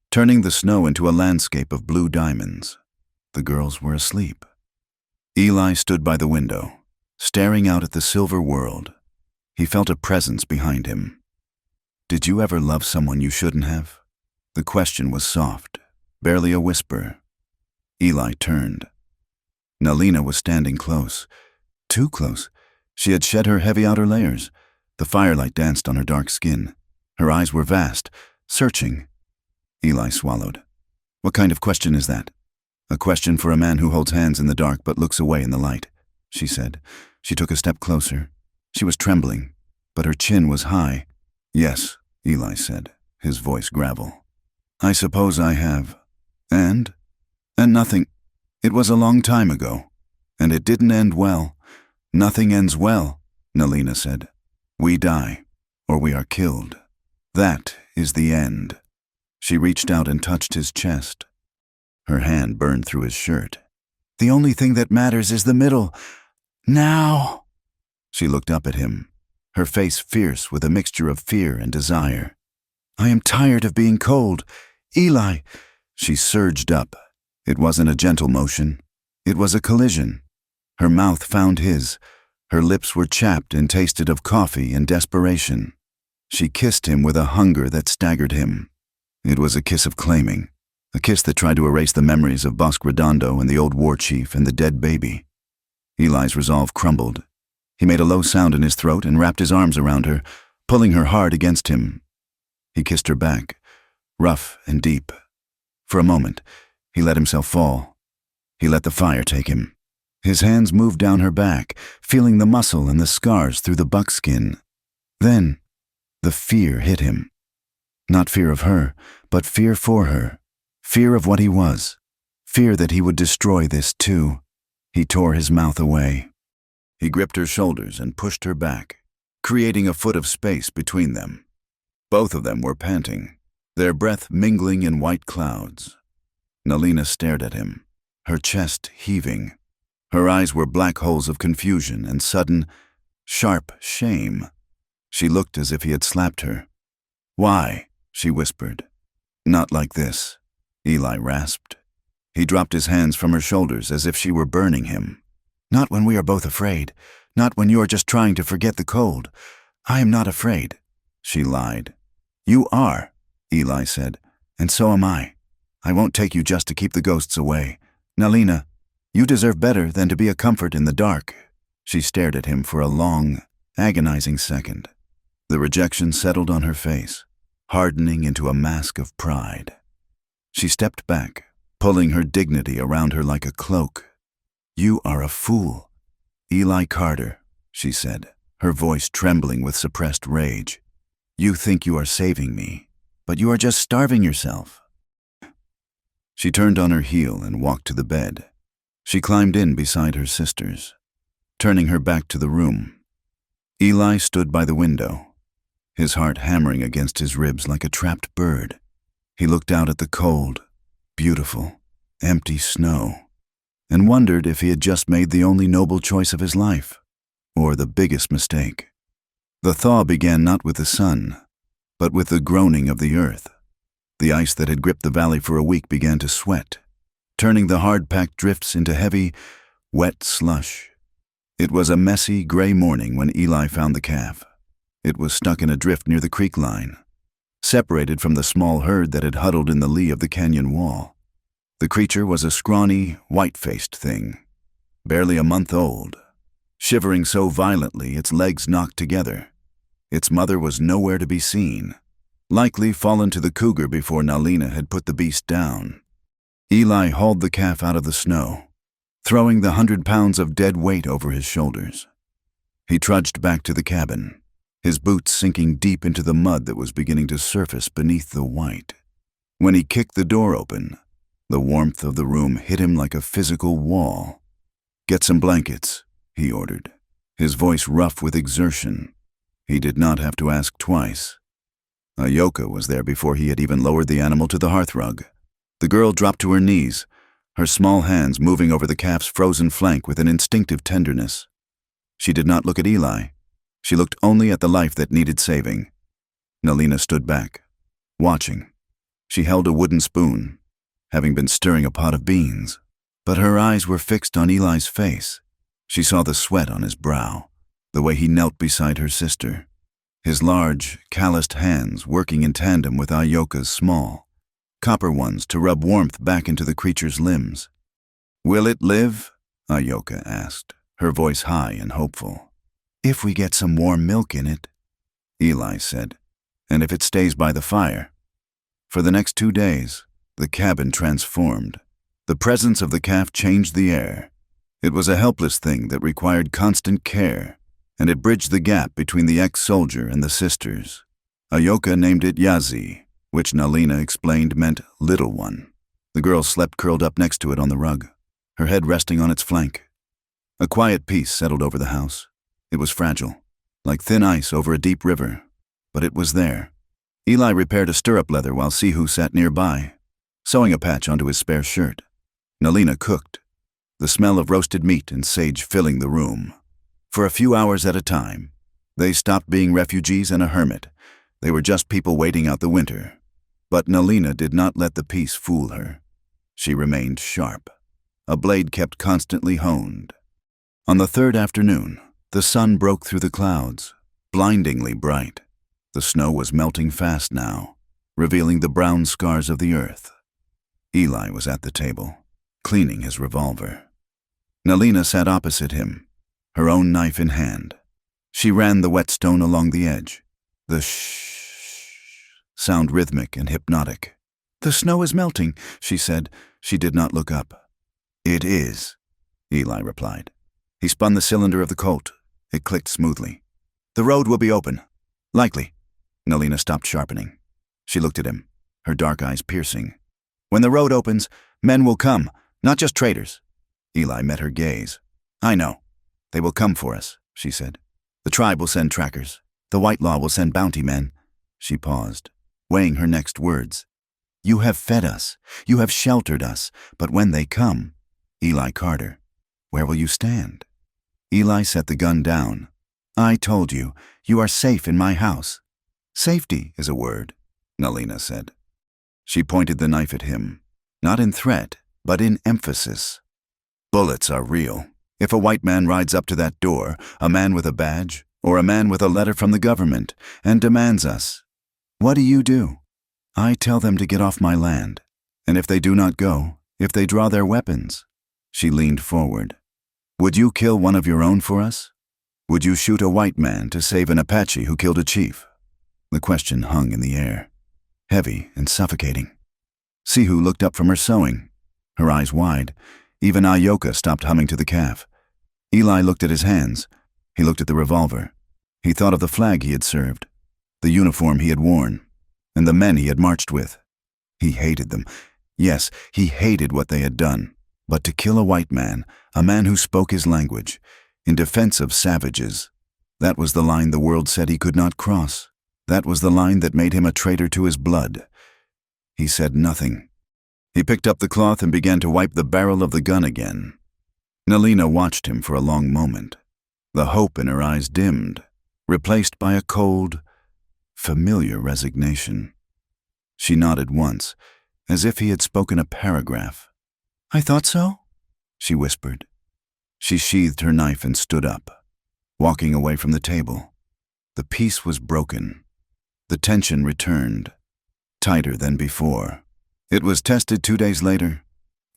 turning the snow into a landscape of blue diamonds. The girls were asleep. Eli stood by the window, staring out at the silver world. He felt a presence behind him. Did you ever love someone you shouldn't have? The question was soft, barely a whisper. Eli turned. Nalina was standing close, too close. She had shed her heavy outer layers. The firelight danced on her dark skin. Her eyes were vast, searching. Eli swallowed. What kind of question is that? A question for a man who holds hands in the dark but looks away in the light, she said. She took a step closer. She was trembling, but her chin was high. Yes, Eli said, his voice gravel. I suppose I have. And nothing. It was a long time ago, and it didn't end well. Nothing ends well, Nalina said. We die, or we are killed. That is the end. She reached out and touched his chest. Her hand burned through his shirt. The only thing that matters is the middle. Now. She looked up at him, her face fierce with a mixture of fear and desire. I am tired of being cold. Eli. She surged up. It wasn't a gentle motion. It was a collision. Her mouth found his. Her lips were chapped and tasted of coffee and desperation. She kissed him with a hunger that staggered him. It was a kiss of claiming, a kiss that tried to erase the memories of Bosque Redondo and the old war chief and the dead baby. Eli's resolve crumbled. He made a low sound in his throat and wrapped his arms around her, pulling her hard against him. He kissed her back, rough and deep. For a moment, he let himself fall. He let the fire take him. His hands moved down her back, feeling the muscle and the scars through the buckskin. Then, the fear hit him. Not fear of her, but fear for her. Fear of what he was. Fear that he would destroy this too. He tore his mouth away. He gripped her shoulders and pushed her back, creating a foot of space between them. Both of them were panting, their breath mingling in white clouds. Nalina stared at him, her chest heaving. Her eyes were black holes of confusion and sudden, sharp shame. She looked as if he had slapped her. Why? She whispered. Not like this, Eli rasped. He dropped his hands from her shoulders as if she were burning him. Not when we are both afraid. Not when you are just trying to forget the cold. I am not afraid, she lied. You are, Eli said, and so am I. I won't take you just to keep the ghosts away. Nalina, you deserve better than to be a comfort in the dark. She stared at him for a long, agonizing second. The rejection settled on her face, hardening into a mask of pride. She stepped back, pulling her dignity around her like a cloak. You are a fool. Eli Carter, she said, her voice trembling with suppressed rage. You think you are saving me, but you are just starving yourself. She turned on her heel and walked to the bed. She climbed in beside her sisters, turning her back to the room. Eli stood by the window, his heart hammering against his ribs like a trapped bird. He looked out at the cold, beautiful, empty snow, and wondered if he had just made the only noble choice of his life, or the biggest mistake. The thaw began not with the sun, but with the groaning of the earth. The ice that had gripped the valley for a week began to sweat, turning the hard-packed drifts into heavy, wet slush. It was a messy, gray morning when Eli found the calf. It was stuck in a drift near the creek line, separated from the small herd that had huddled in the lee of the canyon wall. The creature was a scrawny, white-faced thing, barely a month old, shivering so violently its legs knocked together. Its mother was nowhere to be seen, likely fallen to the cougar before Nalina had put the beast down. Eli hauled the calf out of the snow, throwing the 100 pounds of dead weight over his shoulders. He trudged back to the cabin, his boots sinking deep into the mud that was beginning to surface beneath the white. When he kicked the door open, The warmth of the room hit him like a physical wall. "Get some blankets," he ordered, his voice rough with exertion. He did not have to ask twice. Ayoka was there before he had even lowered the animal to the hearthrug. The girl dropped to her knees, her small hands moving over the calf's frozen flank with an instinctive tenderness. She did not look at Eli. She looked only at the life that needed saving. Nalina stood back, watching. She held a wooden spoon, having been stirring a pot of beans, but her eyes were fixed on Eli's face. She saw the sweat on his brow, the way he knelt beside her sister, his large, calloused hands working in tandem with Ayoka's small, copper ones to rub warmth back into the creature's limbs. "Will it live?" Ayoka asked, her voice high and hopeful. "If we get some warm milk in it," Eli said, "and if it stays by the fire." For the next 2 days, the cabin transformed. The presence of the calf changed the air. It was a helpless thing that required constant care, and it bridged the gap between the ex-soldier and the sisters. Ayoka named it Yazi, which Nalina explained meant little one. The girl slept curled up next to it on the rug, her head resting on its flank. A quiet peace settled over the house. It was fragile, like thin ice over a deep river, but it was there. Eli repaired a stirrup leather while Sihu sat nearby, sewing a patch onto his spare shirt. Nalina cooked, the smell of roasted meat and sage filling the room. For a few hours at a time, they stopped being refugees and a hermit. They were just people waiting out the winter. But Nalina did not let the peace fool her. She remained sharp, a blade kept constantly honed. On the 3rd afternoon, the sun broke through the clouds, blindingly bright. The snow was melting fast now, revealing the brown scars of the earth. Eli was at the table, cleaning his revolver. Nalina sat opposite him, her own knife in hand. She ran the whetstone along the edge, the shh sound rhythmic and hypnotic. "The snow is melting," she said. She did not look up. "It is," Eli replied. He spun the cylinder of the Colt. It clicked smoothly. "The road will be open. Likely." Nalina stopped sharpening. She looked at him, her dark eyes piercing. "When the road opens, men will come, not just traders." Eli met her gaze. "I know. They will come for us," she said. "The tribe will send trackers. The white law will send bounty men." She paused, weighing her next words. "You have fed us. You have sheltered us. But when they come," Eli Carter, "where will you stand?" Eli set the gun down. "I told you, you are safe in my house." "Safety is a word," Nalina said. She pointed the knife at him, not in threat, but in emphasis. "Bullets are real. If a white man rides up to that door, a man with a badge, or a man with a letter from the government, and demands us, what do? I tell them to get off my land. And if they do not go, if they draw their weapons," she leaned forward, "would you kill one of your own for us? Would you shoot a white man to save an Apache who killed a chief?" The question hung in the air, heavy and suffocating. Sihu looked up from her sewing, her eyes wide. Even Ayoka stopped humming to the calf. Eli looked at his hands. He looked at the revolver. He thought of the flag he had served, the uniform he had worn, and the men he had marched with. He hated them. Yes, he hated what they had done. But to kill a white man, a man who spoke his language, in defense of savages, that was the line the world said he could not cross. That was the line that made him a traitor to his blood. He said nothing. He picked up the cloth and began to wipe the barrel of the gun again. Nalina watched him for a long moment. The hope in her eyes dimmed, replaced by a cold, familiar resignation. She nodded once, as if he had spoken a paragraph. "I thought so," she whispered. She sheathed her knife and stood up, walking away from the table. The peace was broken. The tension returned, tighter than before. It was tested 2 days later.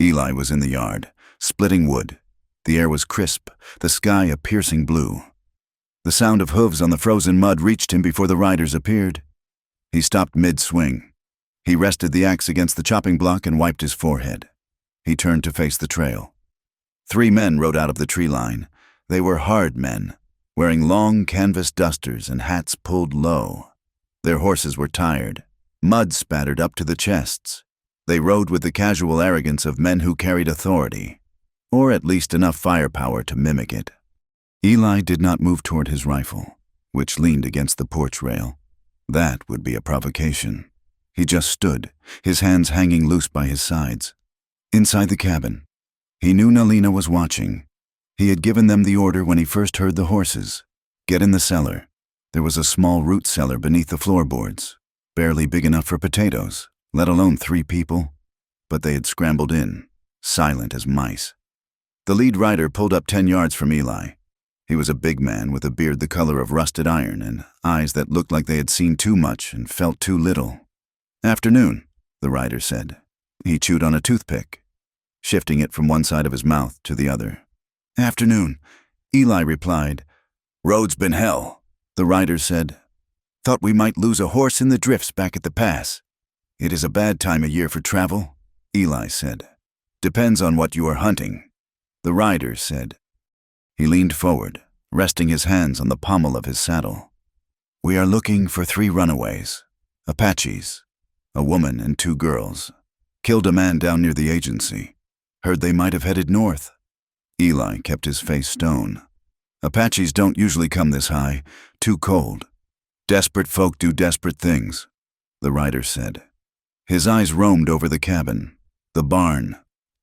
Eli was in the yard, splitting wood. The air was crisp, the sky a piercing blue. The sound of hooves on the frozen mud reached him before the riders appeared. He stopped mid-swing. He rested the axe against the chopping block and wiped his forehead. He turned to face the trail. 3 men rode out of the tree line. They were hard men, wearing long canvas dusters and hats pulled low. Their horses were tired, mud spattered up to the chests. They rode with the casual arrogance of men who carried authority, or at least enough firepower to mimic it. Eli did not move toward his rifle, which leaned against the porch rail. That would be a provocation. He just stood, his hands hanging loose by his sides. Inside the cabin, he knew Nalina was watching. He had given them the order when he first heard the horses. Get in the cellar. There was a small root cellar beneath the floorboards, barely big enough for potatoes, let alone 3 people. But they had scrambled in, silent as mice. The lead rider pulled up 10 yards from Eli. He was a big man with a beard the color of rusted iron and eyes that looked like they had seen too much and felt too little. "Afternoon," the rider said. He chewed on a toothpick, shifting it from one side of his mouth to the other. "Afternoon," Eli replied. "Road's been hell," the rider said. "Thought we might lose a horse in the drifts back at the pass." "It is a bad time of year for travel," Eli said. "Depends on what you are hunting," the rider said. He leaned forward, resting his hands on the pommel of his saddle. "We are looking for 3 runaways, Apaches, a woman and 2 girls. Killed a man down near the agency. Heard they might have headed north." Eli kept his face stone. "Apaches don't usually come this high, too cold. Desperate folk do desperate things," the rider said. His eyes roamed over the cabin, the barn,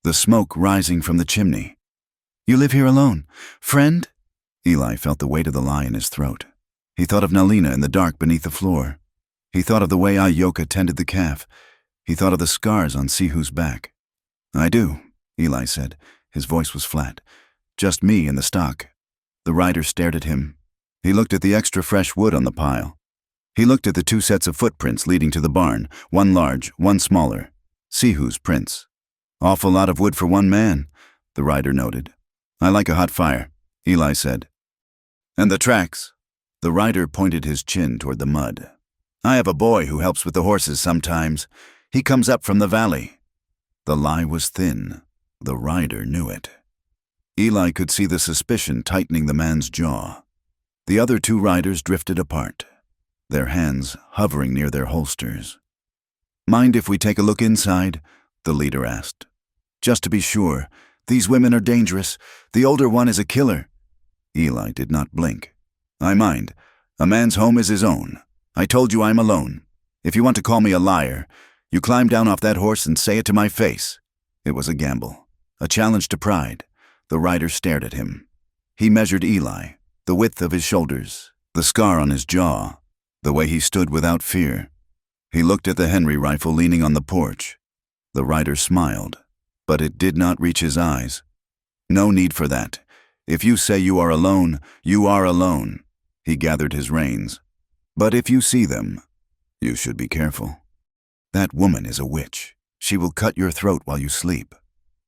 the smoke rising from the chimney. "You live here alone, friend?" Eli felt the weight of the lie in his throat. He thought of Nalina in the dark beneath the floor. He thought of the way Ayoka tended the calf. He thought of the scars on Sihu's back. "I do," Eli said. His voice was flat. "Just me and the stock." The rider stared at him. He looked at the extra fresh wood on the pile. He looked at the 2 sets of footprints leading to the barn, one large, one smaller. Sihu's prints. "Awful lot of wood for one man," the rider noted. "I like a hot fire," Eli said. "And the tracks?" The rider pointed his chin toward the mud. "I have a boy who helps with the horses sometimes. He comes up from the valley." The lie was thin. The rider knew it. Eli could see the suspicion tightening the man's jaw. The other 2 riders drifted apart, their hands hovering near their holsters. "Mind if we take a look inside?" the leader asked. "Just to be sure. These women are dangerous. The older one is a killer." Eli did not blink. "I mind. A man's home is his own. I told you I'm alone. If you want to call me a liar, you climb down off that horse and say it to my face." It was a gamble, a challenge to pride. The rider stared at him. He measured Eli, the width of his shoulders, the scar on his jaw, the way he stood without fear. He looked at the Henry rifle leaning on the porch. The rider smiled, but it did not reach his eyes. "No need for that. If you say you are alone, you are alone." He gathered his reins. "But if you see them, you should be careful. That woman is a witch. She will cut your throat while you sleep."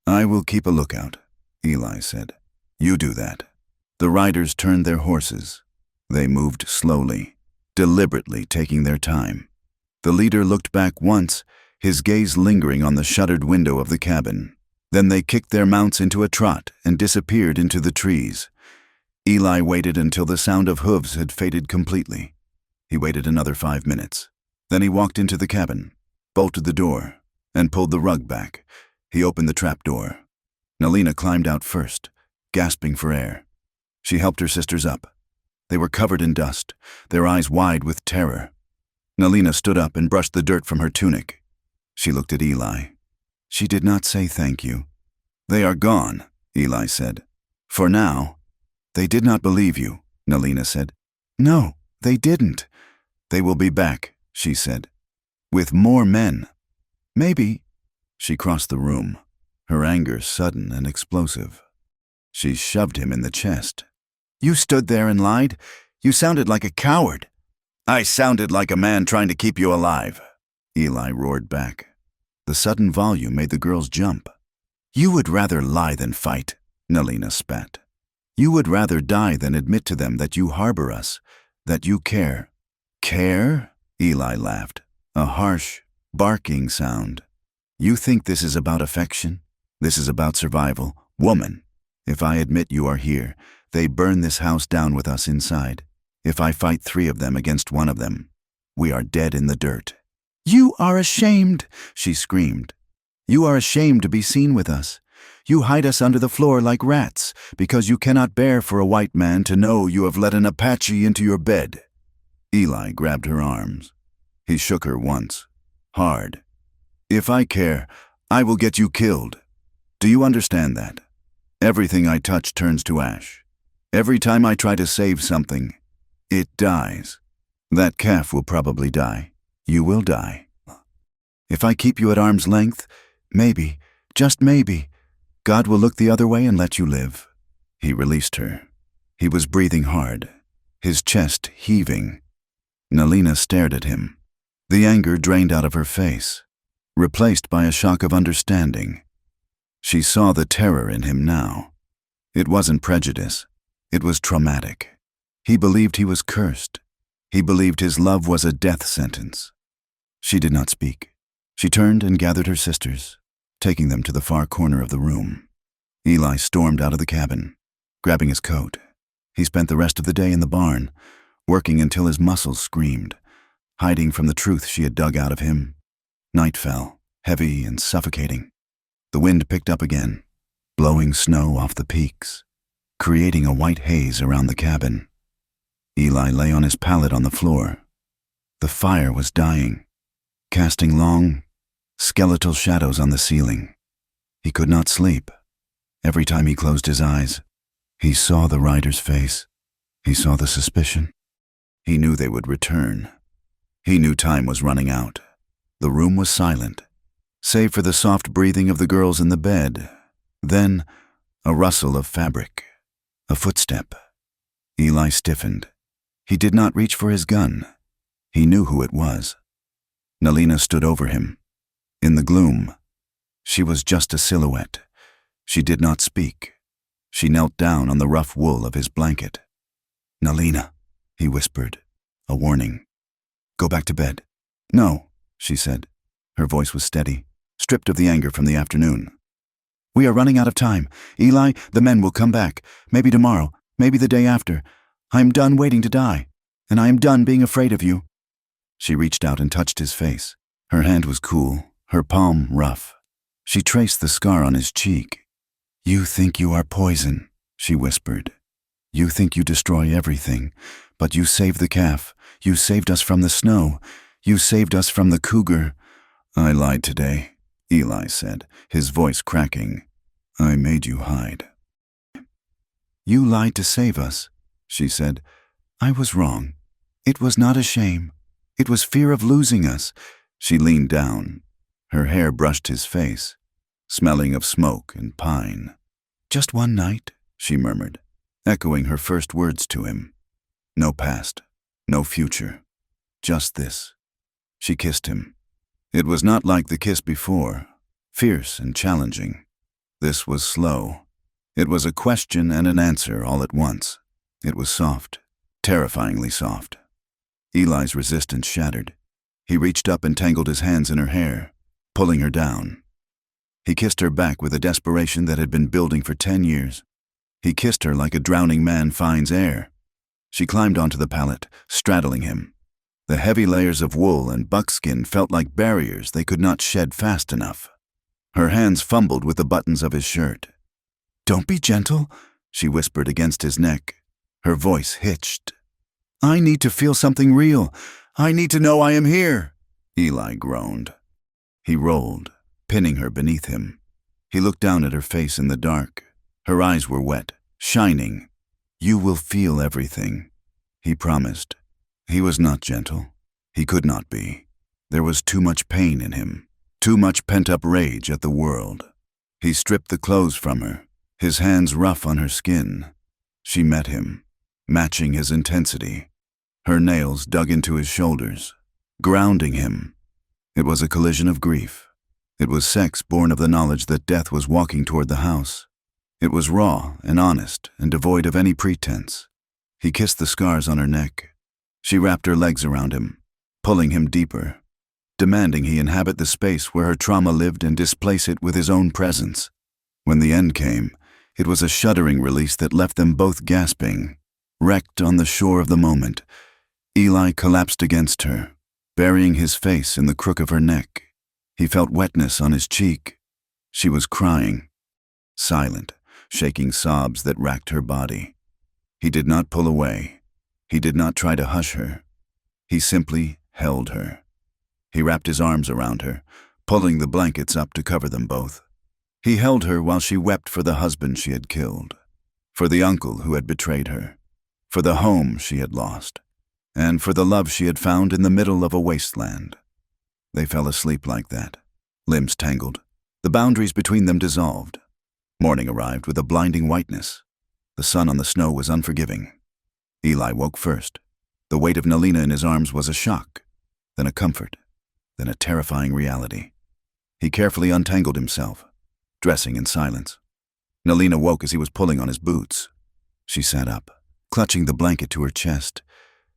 "I will keep a lookout," Eli said. "You do that." The riders turned their horses. They moved slowly, deliberately taking their time. The leader looked back once, his gaze lingering on the shuttered window of the cabin. Then they kicked their mounts into a trot and disappeared into the trees. Eli waited until the sound of hooves had faded completely. He waited another 5 minutes. Then he walked into the cabin, bolted the door, and pulled the rug back. He opened the trap door. Nalina climbed out first, gasping for air. She helped her sisters up. They were covered in dust, their eyes wide with terror. Nalina stood up and brushed the dirt from her tunic. She looked at Eli. She did not say thank you. "They are gone," Eli said. "For now." "They did not believe you," Nalina said. "No, they didn't." "They will be back," she said. "With more men." "Maybe." She crossed the room, her anger sudden and explosive. She shoved him in the chest. "You stood there and lied. You sounded like a coward." "I sounded like a man trying to keep you alive," Eli roared back. The sudden volume made the girls jump. "You would rather lie than fight," Nalina spat. "You would rather die than admit to them that you harbor us, that you care." "Care?" Eli laughed, a harsh, barking sound. "You think this is about affection? This is about survival? Woman, if I admit you are here, they burn this house down with us inside. If I fight 3 of them against 1 of them, we are dead in the dirt." "You are ashamed," she screamed. You are ashamed to be seen with us. You hide us under the floor like rats, because you cannot bear for a white man to know you have let an Apache into your bed." Eli grabbed her arms. He shook her once, hard. "If I care, I will get you killed. Do you understand that? Everything I touch turns to ash. Every time I try to save something, it dies. That calf will probably die. You will die. If I keep you at arm's length, maybe, just maybe, God will look the other way and let you live." He released her. He was breathing hard, his chest heaving. Nalina stared at him. The anger drained out of her face, replaced by a shock of understanding. She saw the terror in him now. It wasn't prejudice. It was traumatic. He believed he was cursed. He believed his love was a death sentence. She did not speak. She turned and gathered her sisters, taking them to the far corner of the room. Eli stormed out of the cabin, grabbing his coat. He spent the rest of the day in the barn, working until his muscles screamed, hiding from the truth she had dug out of him. Night fell, heavy and suffocating. The wind picked up again, blowing snow off the peaks, creating a white haze around the cabin. Eli lay on his pallet on the floor. The fire was dying, casting long, skeletal shadows on the ceiling. He could not sleep. Every time he closed his eyes, he saw the rider's face. He saw the suspicion. He knew they would return. He knew time was running out. The room was silent, save for the soft breathing of the girls in the bed. Then, a rustle of fabric, a footstep. Eli stiffened. He did not reach for his gun. He knew who it was. Nalina stood over him. In the gloom, she was just a silhouette. She did not speak. She knelt down on the rough wool of his blanket. "Nalina," he whispered, a warning. "Go back to bed." "No," she said. Her voice was steady, stripped of the anger from the afternoon. "We are running out of time. Eli, the men will come back. Maybe tomorrow, maybe the day after. I am done waiting to die, and I am done being afraid of you." She reached out and touched his face. Her hand was cool, her palm rough. She traced the scar on his cheek. "You think you are poison," she whispered. "You think you destroy everything, but you saved the calf. You saved us from the snow. You saved us from the cougar." "I lied today," Eli said, his voice cracking. "I made you hide." "You lied to save us," she said. "I was wrong. It was not a shame. It was fear of losing us." She leaned down. Her hair brushed his face, smelling of smoke and pine. "Just one night," she murmured, echoing her first words to him. "No past, no future, just this." She kissed him. It was not like the kiss before, fierce and challenging. This was slow. It was a question and an answer all at once. It was soft, terrifyingly soft. Eli's resistance shattered. He reached up and tangled his hands in her hair, pulling her down. He kissed her back with a desperation that had been building for 10 years. He kissed her like a drowning man finds air. She climbed onto the pallet, straddling him. The heavy layers of wool and buckskin felt like barriers they could not shed fast enough. Her hands fumbled with the buttons of his shirt. "Don't be gentle," she whispered against his neck. Her voice hitched. "I need to feel something real. I need to know I am here." Eli groaned. He rolled, pinning her beneath him. He looked down at her face in the dark. Her eyes were wet, shining. "You will feel everything," he promised. He was not gentle. He could not be. There was too much pain in him, too much pent-up rage at the world. He stripped the clothes from her, his hands rough on her skin. She met him, matching his intensity. Her nails dug into his shoulders, grounding him. It was a collision of grief. It was sex born of the knowledge that death was walking toward the house. It was raw and honest and devoid of any pretense. He kissed the scars on her neck. She wrapped her legs around him, pulling him deeper, demanding he inhabit the space where her trauma lived and displace it with his own presence. When the end came, it was a shuddering release that left them both gasping, wrecked on the shore of the moment. Eli collapsed against her, burying his face in the crook of her neck. He felt wetness on his cheek, She was crying, silent, shaking sobs that racked her body. He did not pull away. He did not try to hush her. He simply held her. He wrapped his arms around her, pulling the blankets up to cover them both. He held her while she wept for the husband she had killed, for the uncle who had betrayed her, for the home she had lost, and for the love she had found in the middle of a wasteland. They fell asleep like that, limbs tangled, the boundaries between them dissolved. Morning arrived with a blinding whiteness. The sun on the snow was unforgiving. Eli woke first. The weight of Nalina in his arms was a shock, then a comfort, then a terrifying reality. He carefully untangled himself, dressing in silence. Nalina woke as he was pulling on his boots. She sat up, clutching the blanket to her chest.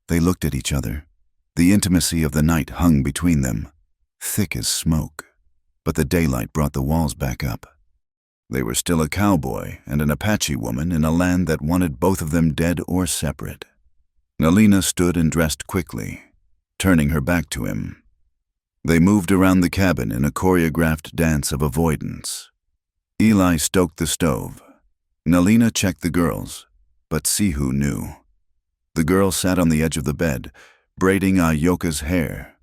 They looked at each other. The intimacy of the night hung between them, thick as smoke, but the daylight brought the walls back up. They were still a cowboy and an Apache woman in a land that wanted both of them dead or separate. Nalina stood and dressed quickly, turning her back to him. They moved around the cabin in a choreographed dance of avoidance. Eli stoked the stove. Nalina checked the girls, but Sihu knew. The girl sat on the edge of the bed, braiding Ayoka's hair.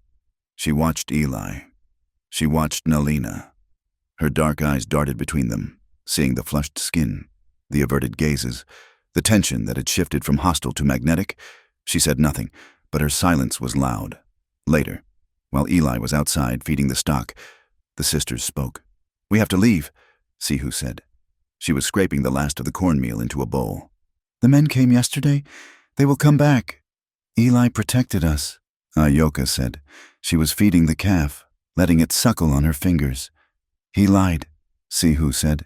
She watched Eli. She watched Nalina. Her dark eyes darted between them, seeing the flushed skin, the averted gazes, the tension that had shifted from hostile to magnetic. She said nothing, but her silence was loud. Later, while Eli was outside feeding the stock, the sisters spoke. "We have to leave," Sihu said. She was scraping the last of the cornmeal into a bowl. "The men came yesterday. They will come back." "Eli protected us," Ayoka said. She was feeding the calf, letting it suckle on her fingers. "He lied," Sihu said.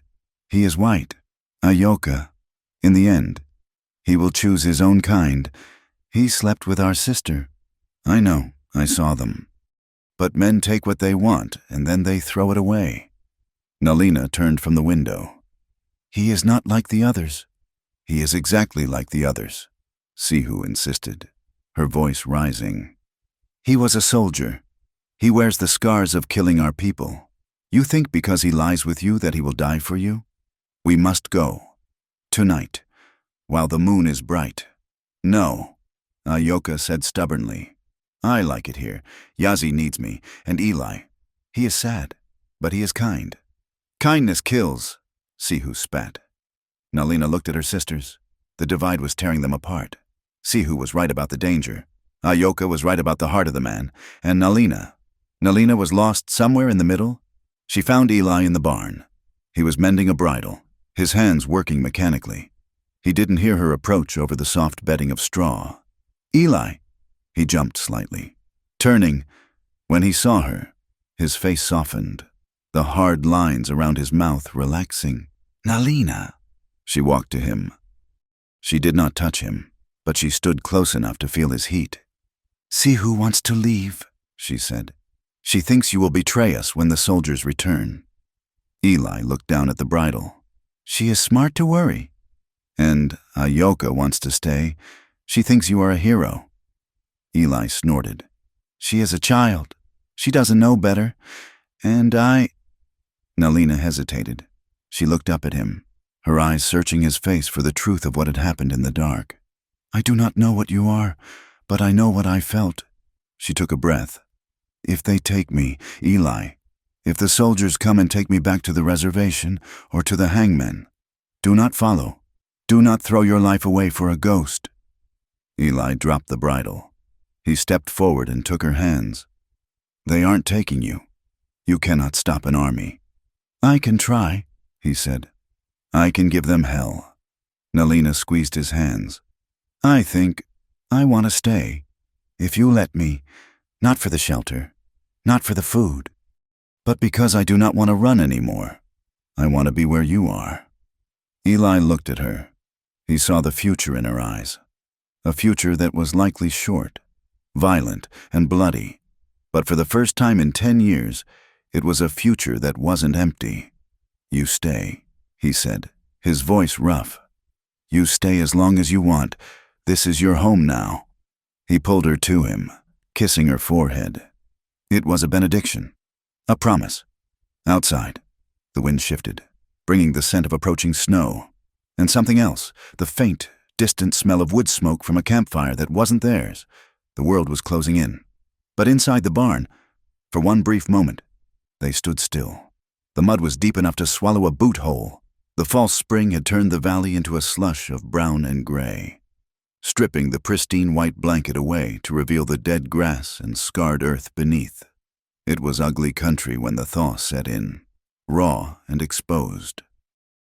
"He is white, Ayoka. In the end, he will choose his own kind. He slept with our sister." "I know, I saw them. But men take what they want, and then they throw it away." Nalina turned from the window. "He is not like the others." "He is exactly like the others," Sihu insisted, her voice rising. "He was a soldier. He wears the scars of killing our people. You think because he lies with you that he will die for you? We must go. Tonight, while the moon is bright." "No," Ayoka said stubbornly. "I like it here. Yazi needs me, and Eli. He is sad, but he is kind." "Kindness kills," Sihu spat. Nalina looked at her sisters. The divide was tearing them apart. Sihu was right about the danger. Ayoka was right about the heart of the man. And Nalina was lost somewhere in the middle. She found Eli in the barn. He was mending a bridle, his hands working mechanically. He didn't hear her approach over the soft bedding of straw. "Eli!" He jumped slightly. Turning, when he saw her, his face softened, the hard lines around his mouth relaxing. "Nalina!" She walked to him. She did not touch him, but she stood close enough to feel his heat. "Sihu wants to leave," she said. "She thinks you will betray us when the soldiers return." Eli looked down at the bridle. "She is smart to worry." "And Ayoka wants to stay. She thinks you are a hero." Eli snorted. "She is a child. She doesn't know better. And I—" Nalina hesitated. She looked up at him, her eyes searching his face for the truth of what had happened in the dark. "I do not know what you are, but I know what I felt." She took a breath. "If they take me, Eli, if the soldiers come and take me back to the reservation or to the hangman, do not follow. Do not throw your life away for a ghost." Eli dropped the bridle. He stepped forward and took her hands. "They aren't taking you. You cannot stop an army." "I can try," he said. "I can give them hell." Nalina squeezed his hands. I want to stay. If you let me, not for the shelter, not for the food, but because I do not want to run anymore. I want to be where you are." Eli looked at her. He saw the future in her eyes. A future that was likely short, violent, and bloody. But for the first time in 10 years, it was a future that wasn't empty. "You stay," he said, his voice rough. "You stay as long as you want. This is your home now." He pulled her to him, kissing her forehead. It was a benediction, a promise. Outside, The wind shifted, bringing the scent of approaching snow. And something else, the faint, distant smell of wood smoke from a campfire that wasn't theirs. The world was closing in. But inside the barn, for one brief moment, they stood still. The mud was deep enough to swallow a boot hole. The false spring had turned the valley into a slush of brown and gray, stripping the pristine white blanket away to reveal the dead grass and scarred earth beneath. It was ugly country when the thaw set in, raw and exposed.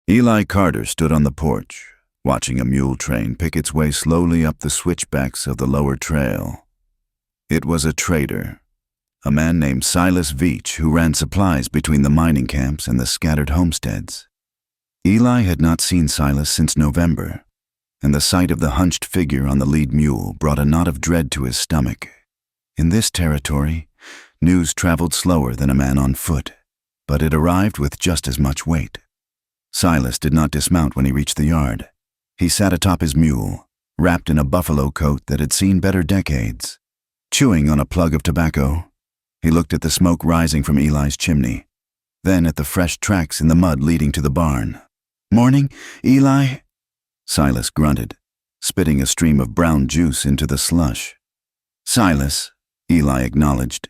Eli Carter stood on the porch, watching a mule train pick its way slowly up the switchbacks of the lower trail. It was a trader, a man named Silas Veach, who ran supplies between the mining camps and the scattered homesteads. Eli had not seen Silas since November, and the sight of the hunched figure on the lead mule brought a knot of dread to his stomach. In this territory, news traveled slower than a man on foot, but it arrived with just as much weight. Silas did not dismount when he reached the yard. He sat atop his mule, wrapped in a buffalo coat that had seen better decades. Chewing on a plug of tobacco, he looked at the smoke rising from Eli's chimney, then at the fresh tracks in the mud leading to the barn. "Morning, Eli?" Silas grunted, spitting a stream of brown juice into the slush. "Silas," Eli acknowledged,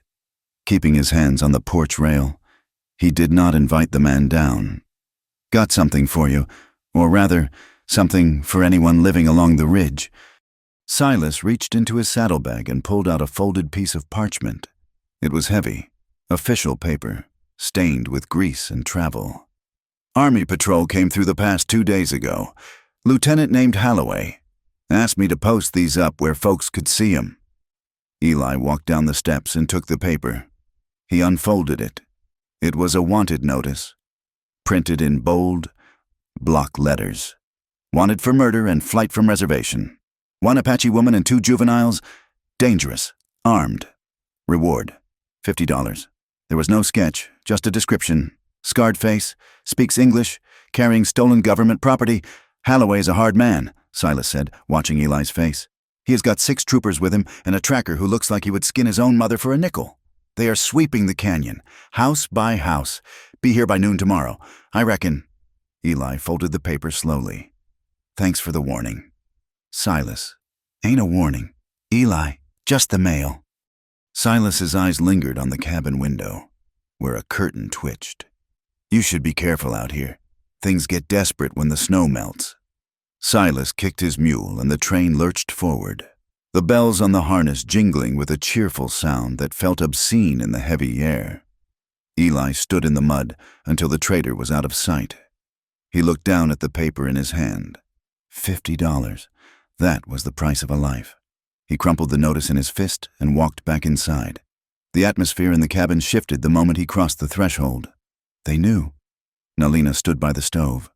keeping his hands on the porch rail. He did not invite the man down. "Got something for you, or rather, something for anyone living along the ridge." Silas reached into his saddlebag and pulled out a folded piece of parchment. It was heavy, official paper, stained with grease and travel. "Army patrol came through the pass 2 days ago. Lieutenant named Holloway asked me to post these up where folks could see him." Eli walked down the steps and took the paper. He unfolded it. It was a wanted notice, printed in bold, block letters. "Wanted for murder and flight from reservation. 1 Apache woman and 2 juveniles. Dangerous. Armed. Reward. $50. There was no sketch, just a description. Scarred face, speaks English, carrying stolen government property. Holloway's a hard man," Silas said, watching Eli's face. "He has got 6 troopers with him and a tracker who looks like he would skin his own mother for a nickel. They are sweeping the canyon, house by house. Be here by noon tomorrow, I reckon." Eli folded the paper slowly. "Thanks for the warning." "Silas, ain't a warning. Eli, just the mail." Silas's eyes lingered on the cabin window, where a curtain twitched. "You should be careful out here. Things get desperate when the snow melts." Silas kicked his mule and the train lurched forward, the bells on the harness jingling with a cheerful sound that felt obscene in the heavy air. Eli stood in the mud until the trader was out of sight. He looked down at the paper in his hand. $50. That was the price of a life. He crumpled the notice in his fist and walked back inside. The atmosphere in the cabin shifted the moment he crossed the threshold. They knew. Nalina stood by the stove,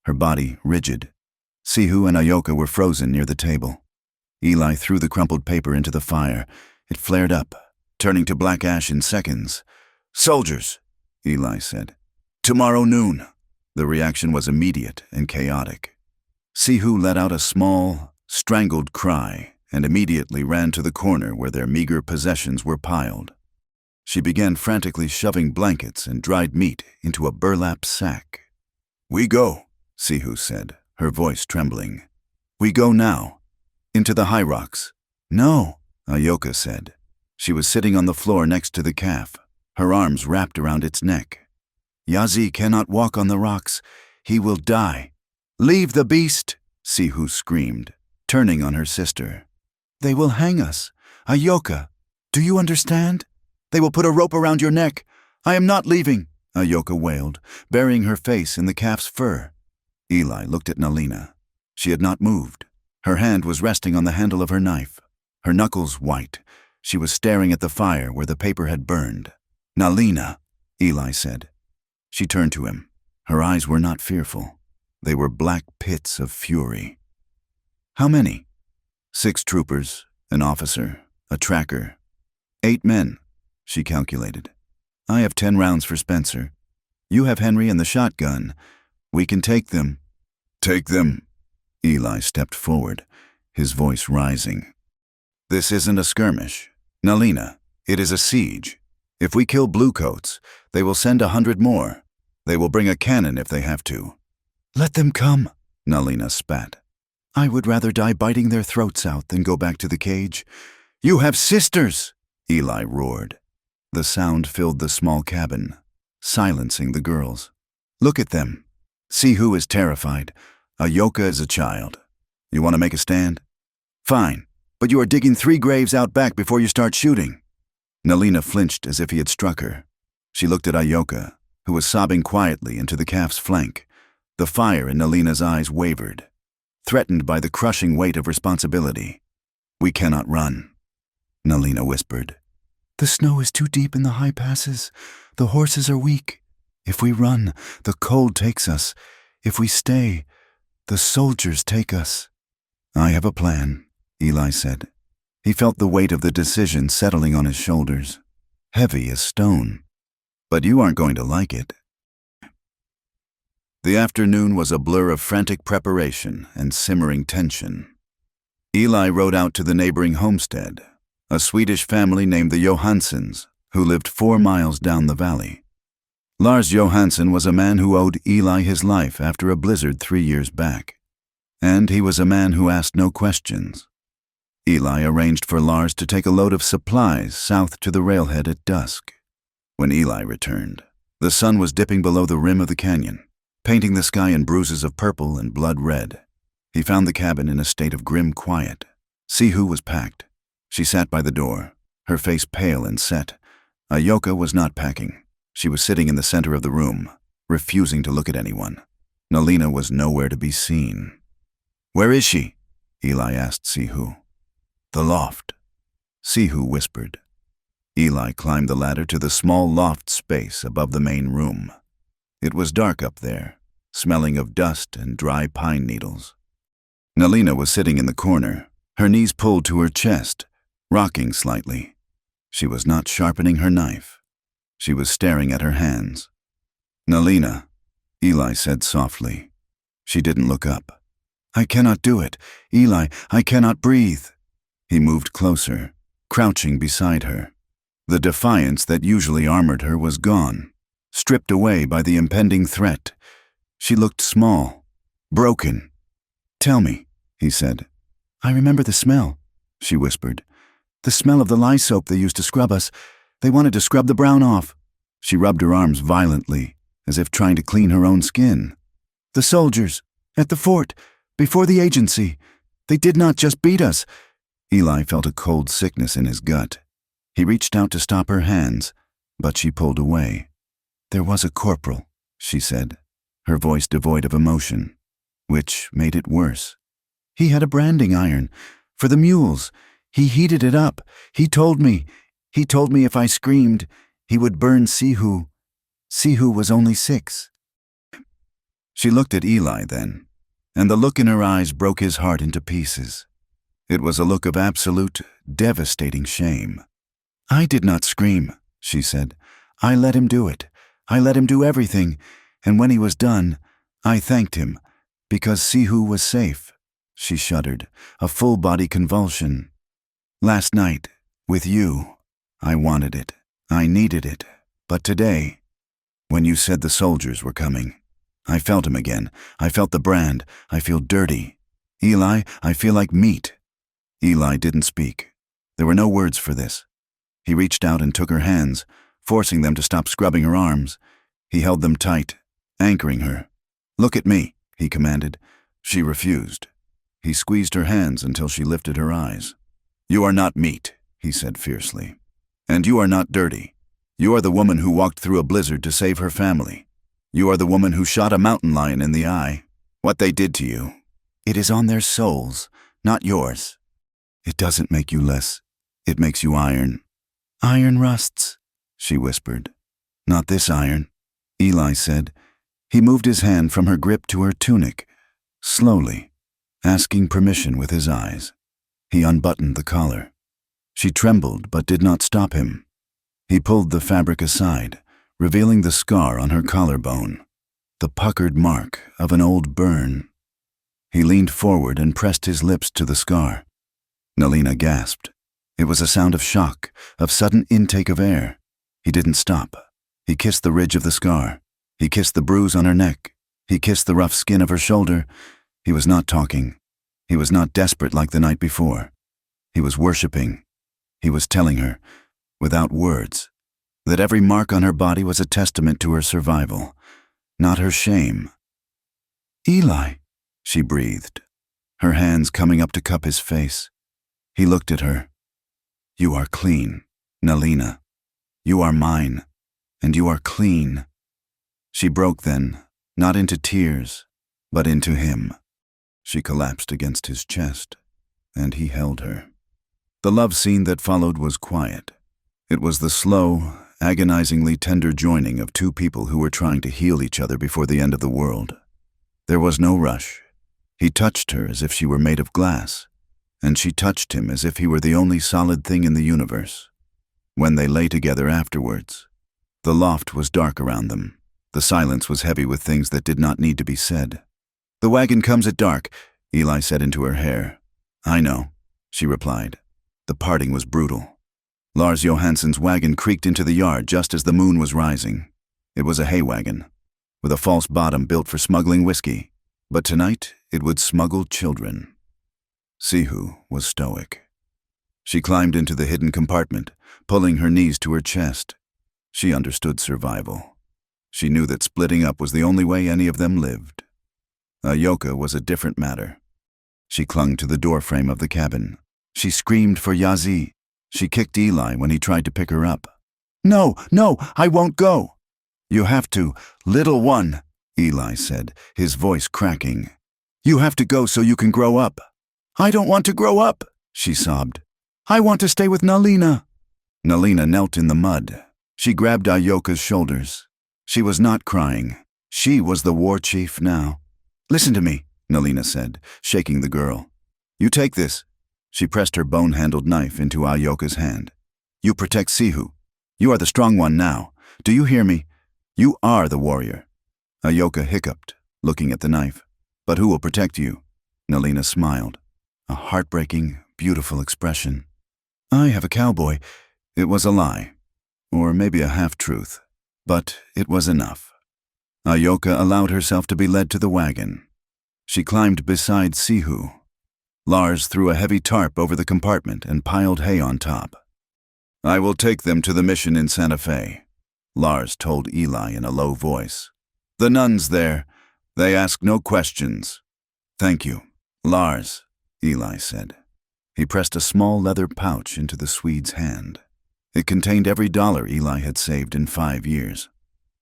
her body rigid. Sihu and Ayoka were frozen near the table. Eli threw the crumpled paper into the fire. It flared up, turning to black ash in seconds. "Soldiers," Eli said. "Tomorrow noon." The reaction was immediate and chaotic. Sihu let out a small, strangled cry and immediately ran to the corner where their meager possessions were piled. She began frantically shoving blankets and dried meat into a burlap sack. "We go," Sihu said, her voice trembling. "We go now. Into the high rocks." "No," Ayoka said. She was sitting on the floor next to the calf, her arms wrapped around its neck. "Yazi cannot walk on the rocks. He will die." "Leave the beast," Sihu screamed, turning on her sister. "They will hang us. Ayoka, do you understand? They will put a rope around your neck. I am not leaving," Ayoka wailed, burying her face in the calf's fur. Eli looked at Nalina. She had not moved. Her hand was resting on the handle of her knife, her knuckles white. She was staring at the fire where the paper had burned. "Nalina," Eli said. She turned to him. Her eyes were not fearful. They were black pits of fury. "How many?" 6 troopers, an officer, a tracker. 8 men, she calculated. "I have 10 rounds for Spencer. You have Henry and the shotgun. We can take them." "Take them?" Eli stepped forward, his voice rising. "This isn't a skirmish. Nalina, it is a siege. If we kill bluecoats, they will send 100 more. They will bring a cannon if they have to. Let them come, Nalina spat. I would rather die biting their throats out than go back to the cage. You have sisters, Eli roared. The sound filled the small cabin, silencing the girls. Look at them. See who is terrified. Ayoka is a child. You want to make a stand? Fine, but you are digging 3 graves out back before you start shooting. Nalina flinched as if he had struck her. She looked at Ayoka, who was sobbing quietly into the calf's flank. The fire in Nalina's eyes wavered, threatened by the crushing weight of responsibility. We cannot run, Nalina whispered. The snow is too deep in the high passes. The horses are weak. If we run, the cold takes us. If we stay, the soldiers take us. I have a plan, Eli said. He felt the weight of the decision settling on his shoulders, heavy as stone. But you aren't going to like it. The afternoon was a blur of frantic preparation and simmering tension. Eli rode out to the neighboring homestead, a Swedish family named the Johanssons, who lived 4 miles down the valley. Lars Johansson was a man who owed Eli his life after a blizzard 3 years back. And he was a man who asked no questions. Eli arranged for Lars to take a load of supplies south to the railhead at dusk. When Eli returned, the sun was dipping below the rim of the canyon, painting the sky in bruises of purple and blood red. He found the cabin in a state of grim quiet. Sihu was packed. She sat by the door, her face pale and set. Ayoka was not packing. She was sitting in the center of the room, refusing to look at anyone. Nalina was nowhere to be seen. Where is she? Eli asked Sihu. The loft, Sihu whispered. Eli climbed the ladder to the small loft space above the main room. It was dark up there, smelling of dust and dry pine needles. Nalina was sitting in the corner, her knees pulled to her chest, rocking slightly. She was not sharpening her knife. She was staring at her hands. Nalina, Eli said softly. She didn't look up. I cannot do it. Eli, I cannot breathe. He moved closer, crouching beside her. The defiance that usually armored her was gone, stripped away by the impending threat. She looked small, broken. Tell me, he said. I remember the smell, she whispered. The smell of the lye soap they used to scrub us. They wanted to scrub the brown off. She rubbed her arms violently, as if trying to clean her own skin. The soldiers, at the fort, before the agency. They did not just beat us. Eli felt a cold sickness in his gut. He reached out to stop her hands, but she pulled away. There was a corporal, she said, her voice devoid of emotion, which made it worse. He had a branding iron for the mules. He heated it up. He told me if I screamed, he would burn Sihu. Sihu was only 6. She looked at Eli then, and the look in her eyes broke his heart into pieces. It was a look of absolute, devastating shame. I did not scream, she said. I let him do it. I let him do everything, and when he was done, I thanked him, because Sihu was safe. She shuddered, a full-body convulsion. Last night, with you, I wanted it. I needed it. But today, when you said the soldiers were coming, I felt him again. I felt the brand. I feel dirty. Eli, I feel like meat. Eli didn't speak. There were no words for this. He reached out and took her hands, forcing them to stop scrubbing her arms. He held them tight, anchoring her. Look at me, he commanded. She refused. He squeezed her hands until she lifted her eyes. You are not meat, he said fiercely. And you are not dirty. You are the woman who walked through a blizzard to save her family. You are the woman who shot a mountain lion in the eye. What they did to you, it is on their souls, not yours. It doesn't make you less. It makes you iron. Iron rusts, she whispered. Not this iron, Eli said. He moved his hand from her grip to her tunic, slowly, asking permission with his eyes. He unbuttoned the collar. She trembled but did not stop him. He pulled the fabric aside, revealing the scar on her collarbone, the puckered mark of an old burn. He leaned forward and pressed his lips to the scar. Nalina gasped. It was a sound of shock, of sudden intake of air. He didn't stop. He kissed the ridge of the scar. He kissed the bruise on her neck. He kissed the rough skin of her shoulder. He was not talking. He was not desperate like the night before. He was worshipping. He was telling her, without words, that every mark on her body was a testament to her survival, not her shame. "Eli," she breathed, her hands coming up to cup his face. He looked at her. "You are clean, Nalina. You are mine, and you are clean." She broke then, not into tears, but into him. She collapsed against his chest, and he held her. The love scene that followed was quiet. It was the slow, agonizingly tender joining of two people who were trying to heal each other before the end of the world. There was no rush. He touched her as if she were made of glass, and she touched him as if he were the only solid thing in the universe. When they lay together afterwards, the loft was dark around them. The silence was heavy with things that did not need to be said. "The wagon comes at dark," Eli said into her hair. "I know," she replied. The parting was brutal. Lars Johansson's wagon creaked into the yard just as the moon was rising. It was a hay wagon, with a false bottom built for smuggling whiskey, but tonight it would smuggle children. Sihu was stoic. She climbed into the hidden compartment, pulling her knees to her chest. She understood survival. She knew that splitting up was the only way any of them lived. Ayoka was a different matter. She clung to the doorframe of the cabin. She screamed for Yazi. She kicked Eli when he tried to pick her up. "No, no, I won't go." "You have to, little one," Eli said, his voice cracking. "You have to go so you can grow up." "I don't want to grow up," she sobbed. "I want to stay with Nalina." Nalina knelt in the mud. She grabbed Ayoka's shoulders. She was not crying. She was the war chief now. "Listen to me," Nalina said, shaking the girl. "You take this." She pressed her bone-handled knife into Ayoka's hand. "You protect Sihu. You are the strong one now. Do you hear me? You are the warrior." Ayoka hiccuped, looking at the knife. "But who will protect you?" Nalina smiled, a heartbreaking, beautiful expression. "I have a cowboy." It was a lie, or maybe a half-truth, but it was enough. Ayoka allowed herself to be led to the wagon. She climbed beside Sihu. Lars threw a heavy tarp over the compartment and piled hay on top. "I will take them to the mission in Santa Fe," Lars told Eli in a low voice. "The nuns there, they ask no questions." "Thank you, Lars," Eli said. He pressed a small leather pouch into the Swede's hand. It contained every dollar Eli had saved in 5 years.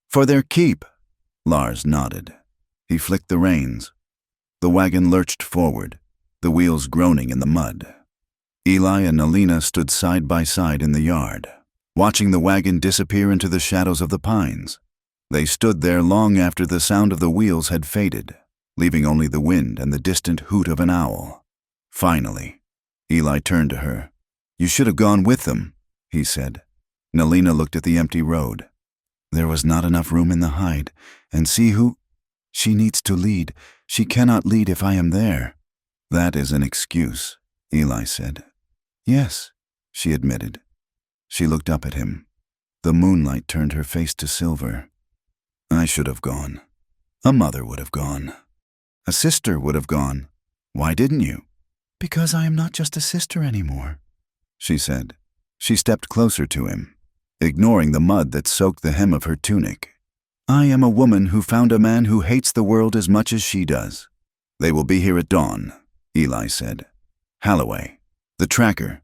"For their keep," Lars nodded. He flicked the reins. The wagon lurched forward, the wheels groaning in the mud. Eli and Nalina stood side by side in the yard, watching the wagon disappear into the shadows of the pines. They stood there long after the sound of the wheels had faded, leaving only the wind and the distant hoot of an owl. Finally, Eli turned to her. "You should have gone with them," he said. Nalina looked at the empty road. "There was not enough room in the hide, and see who? She needs to lead. She cannot lead if I am there." "That is an excuse," Eli said. "Yes," she admitted. She looked up at him. The moonlight turned her face to silver. "I should have gone. A mother would have gone. A sister would have gone. Why didn't you?" "Because I am not just a sister anymore," she said. She stepped closer to him, ignoring the mud that soaked the hem of her tunic. "I am a woman who found a man who hates the world as much as she does." "They will be here at dawn," Eli said. "Holloway, the tracker.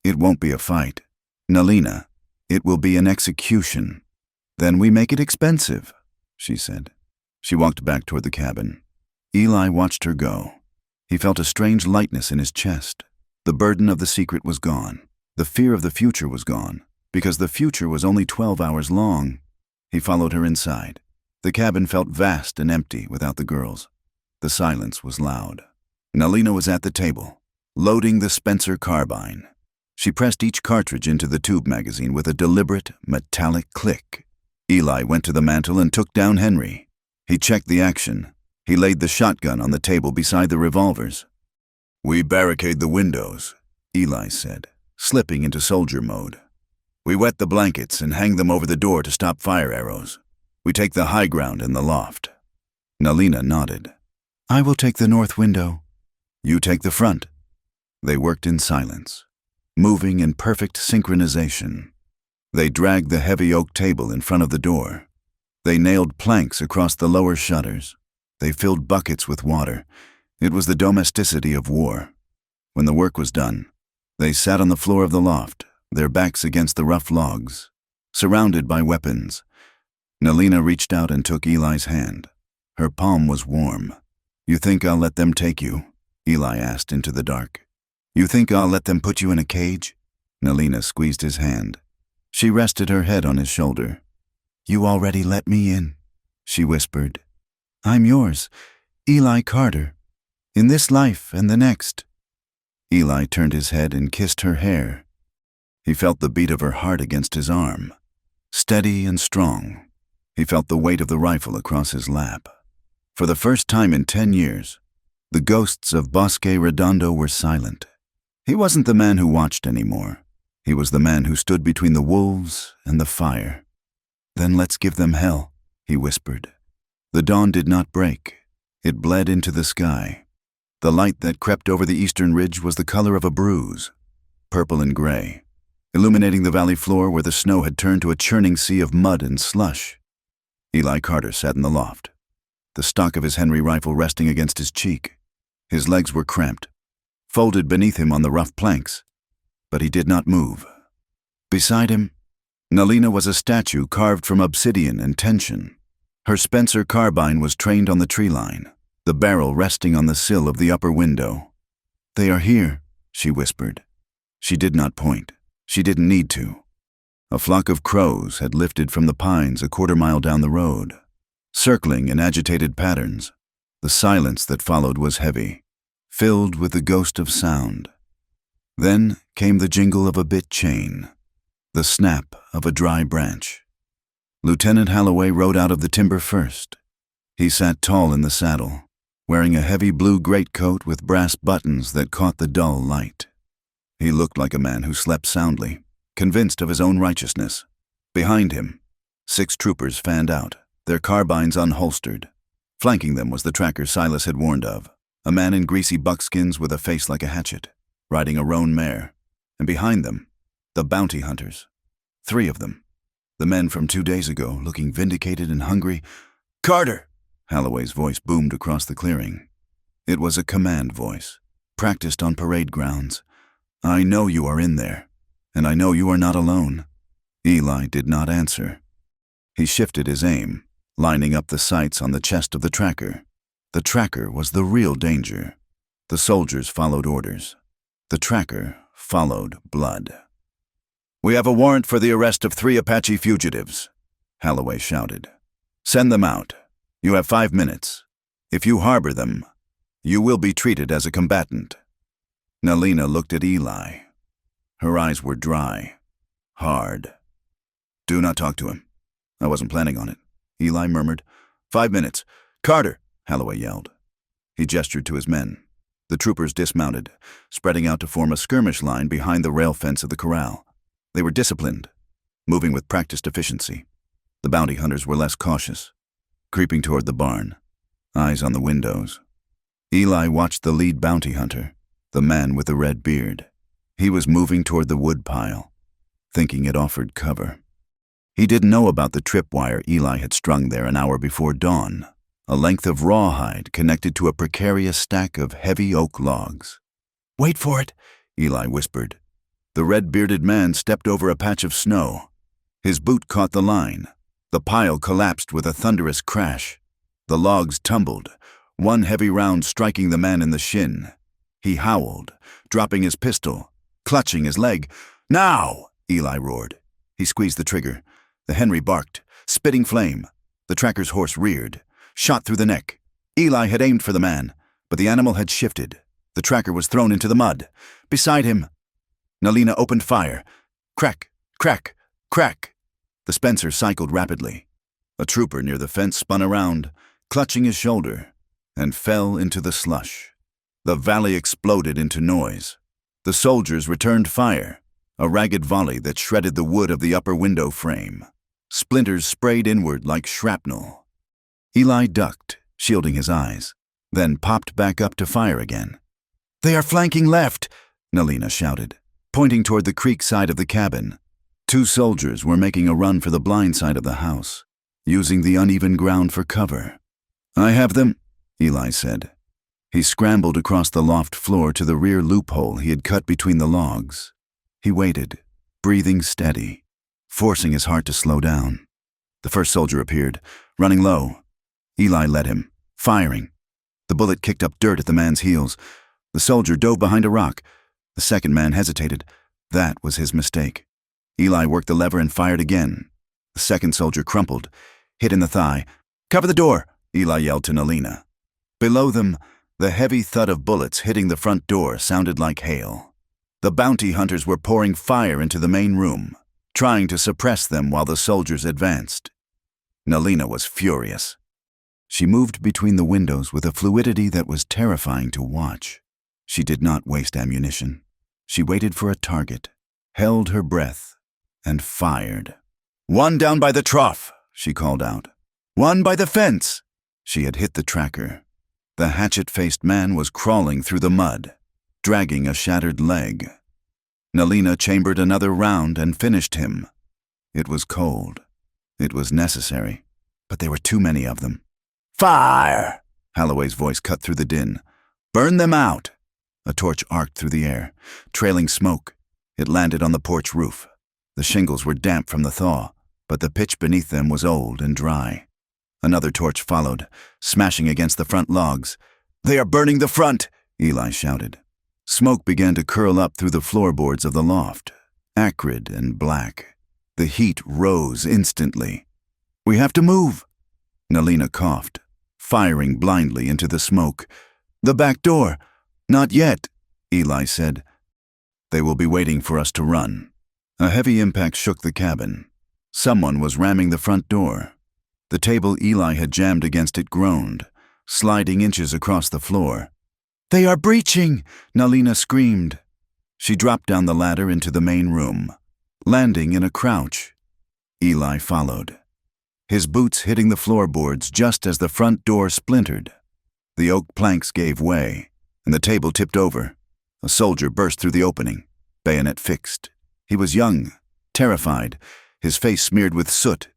It won't be a fight. Nalina, it will be an execution." "Then we make it expensive," she said. She walked back toward the cabin. Eli watched her go. He felt a strange lightness in his chest. The burden of the secret was gone. The fear of the future was gone, because the future was only 12 hours long. He followed her inside. The cabin felt vast and empty without the girls. The silence was loud. Nalina was at the table, loading the Spencer carbine. She pressed each cartridge into the tube magazine with a deliberate, metallic click. Eli went to the mantel and took down Henry. He checked the action. He laid the shotgun on the table beside the revolvers. "We barricade the windows," Eli said, slipping into soldier mode. "We wet the blankets and hang them over the door to stop fire arrows. We take the high ground in the loft. Nalina nodded. I will take the north window. You take the front. They worked in silence, moving in perfect synchronization. They dragged the heavy oak table in front of the door. They nailed planks across the lower shutters. They filled buckets with water. It was the domesticity of war. When the work was done, they sat on the floor of the loft, their backs against the rough logs, surrounded by weapons. Nalina reached out and took Eli's hand. Her palm was warm. You think I'll let them take you? Eli asked into the dark. You think I'll let them put you in a cage? Nalina squeezed his hand. She rested her head on his shoulder. You already let me in, she whispered. I'm yours, Eli Carter, in this life and the next. Eli turned his head and kissed her hair. He felt the beat of her heart against his arm, steady and strong. He felt the weight of the rifle across his lap. For the first time in 10 years, the ghosts of Bosque Redondo were silent. He wasn't the man who watched anymore. He was the man who stood between the wolves and the fire. Then let's give them hell, he whispered. The dawn did not break. It bled into the sky. The light that crept over the eastern ridge was the color of a bruise, purple and gray, illuminating the valley floor where the snow had turned to a churning sea of mud and slush. Eli Carter sat in the loft, the stock of his Henry rifle resting against his cheek. His legs were cramped, folded beneath him on the rough planks, but he did not move. Beside him, Nalina was a statue carved from obsidian and tension. Her Spencer carbine was trained on the tree line, the barrel resting on the sill of the upper window. They are here, she whispered. She did not point. She didn't need to. A flock of crows had lifted from the pines a quarter-mile down the road, circling in agitated patterns. The silence that followed was heavy, filled with the ghost of sound. Then came the jingle of a bit chain, the snap of a dry branch. Lieutenant Holloway rode out of the timber first. He sat tall in the saddle, wearing a heavy blue greatcoat with brass buttons that caught the dull light. He looked like a man who slept soundly, convinced of his own righteousness. Behind him, 6 troopers fanned out, their carbines unholstered. Flanking them was the tracker Silas had warned of, a man in greasy buckskins with a face like a hatchet, riding a roan mare. And behind them, the bounty hunters. 3 of them. The men from 2 days ago, looking vindicated and hungry. Carter! Holloway's voice boomed across the clearing. It was a command voice, practiced on parade grounds. I know you are in there, and I know you are not alone. Eli did not answer. He shifted his aim, lining up the sights on the chest of the tracker. The tracker was the real danger. The soldiers followed orders. The tracker followed blood. We have a warrant for the arrest of 3 Apache fugitives, Holloway shouted. Send them out. You have 5 minutes. If you harbor them, you will be treated as a combatant. Nalina looked at Eli. Her eyes were dry, hard. Do not talk to him. I wasn't planning on it, Eli murmured. 5 minutes. Carter, Holloway yelled. He gestured to his men. The troopers dismounted, spreading out to form a skirmish line behind the rail fence of the corral. They were disciplined, moving with practiced efficiency. The bounty hunters were less cautious, creeping toward the barn, eyes on the windows. Eli watched the lead bounty hunter, the man with the red beard. He was moving toward the wood pile, thinking it offered cover. He didn't know about the tripwire Eli had strung there an hour before dawn, a length of rawhide connected to a precarious stack of heavy oak logs. Wait for it, Eli whispered. The red-bearded man stepped over a patch of snow. His boot caught the line. The pile collapsed with a thunderous crash. The logs tumbled, one heavy round striking the man in the shin. He howled, dropping his pistol, clutching his leg. Now! Eli roared. He squeezed the trigger. The Henry barked, spitting flame. The tracker's horse reared, shot through the neck. Eli had aimed for the man, but the animal had shifted. The tracker was thrown into the mud. Beside him, Nalina opened fire. Crack, crack, crack. The Spencer cycled rapidly. A trooper near the fence spun around, clutching his shoulder, and fell into the slush. The valley exploded into noise. The soldiers returned fire, a ragged volley that shredded the wood of the upper window frame. Splinters sprayed inward like shrapnel. Eli ducked, shielding his eyes, then popped back up to fire again. "They are flanking left," Nalina shouted, pointing toward the creek side of the cabin. 2 soldiers were making a run for the blind side of the house, using the uneven ground for cover. "I have them," Eli said. He scrambled across the loft floor to the rear loophole he had cut between the logs. He waited, breathing steady, forcing his heart to slow down. The first soldier appeared, running low. Eli led him, firing. The bullet kicked up dirt at the man's heels. The soldier dove behind a rock. The second man hesitated. That was his mistake. Eli worked the lever and fired again. The second soldier crumpled, hit in the thigh. "Cover the door," Eli yelled to Nalina. Below them, the heavy thud of bullets hitting the front door sounded like hail. The bounty hunters were pouring fire into the main room, trying to suppress them while the soldiers advanced. Nalina was furious. She moved between the windows with a fluidity that was terrifying to watch. She did not waste ammunition. She waited for a target, held her breath, and fired. "One down by the trough," she called out. "One by the fence." She had hit the tracker. The hatchet-faced man was crawling through the mud, dragging a shattered leg. Nalina chambered another round and finished him. It was cold. It was necessary, but there were too many of them. "Fire!" Holloway's voice cut through the din. "Burn them out!" A torch arced through the air, trailing smoke. It landed on the porch roof. The shingles were damp from the thaw, but the pitch beneath them was old and dry. Another torch followed, smashing against the front logs. "They are burning the front!" Eli shouted. Smoke began to curl up through the floorboards of the loft, acrid and black. The heat rose instantly. "We have to move!" Nalina coughed, firing blindly into the smoke. "The back door!" "Not yet," Eli said. "They will be waiting for us to run." A heavy impact shook the cabin. Someone was ramming the front door. The table Eli had jammed against it groaned, sliding inches across the floor. "They are breaching!" Nalina screamed. She dropped down the ladder into the main room, landing in a crouch. Eli followed, his boots hitting the floorboards just as the front door splintered. The oak planks gave way, and the table tipped over. A soldier burst through the opening, bayonet fixed. He was young, terrified, his face smeared with soot.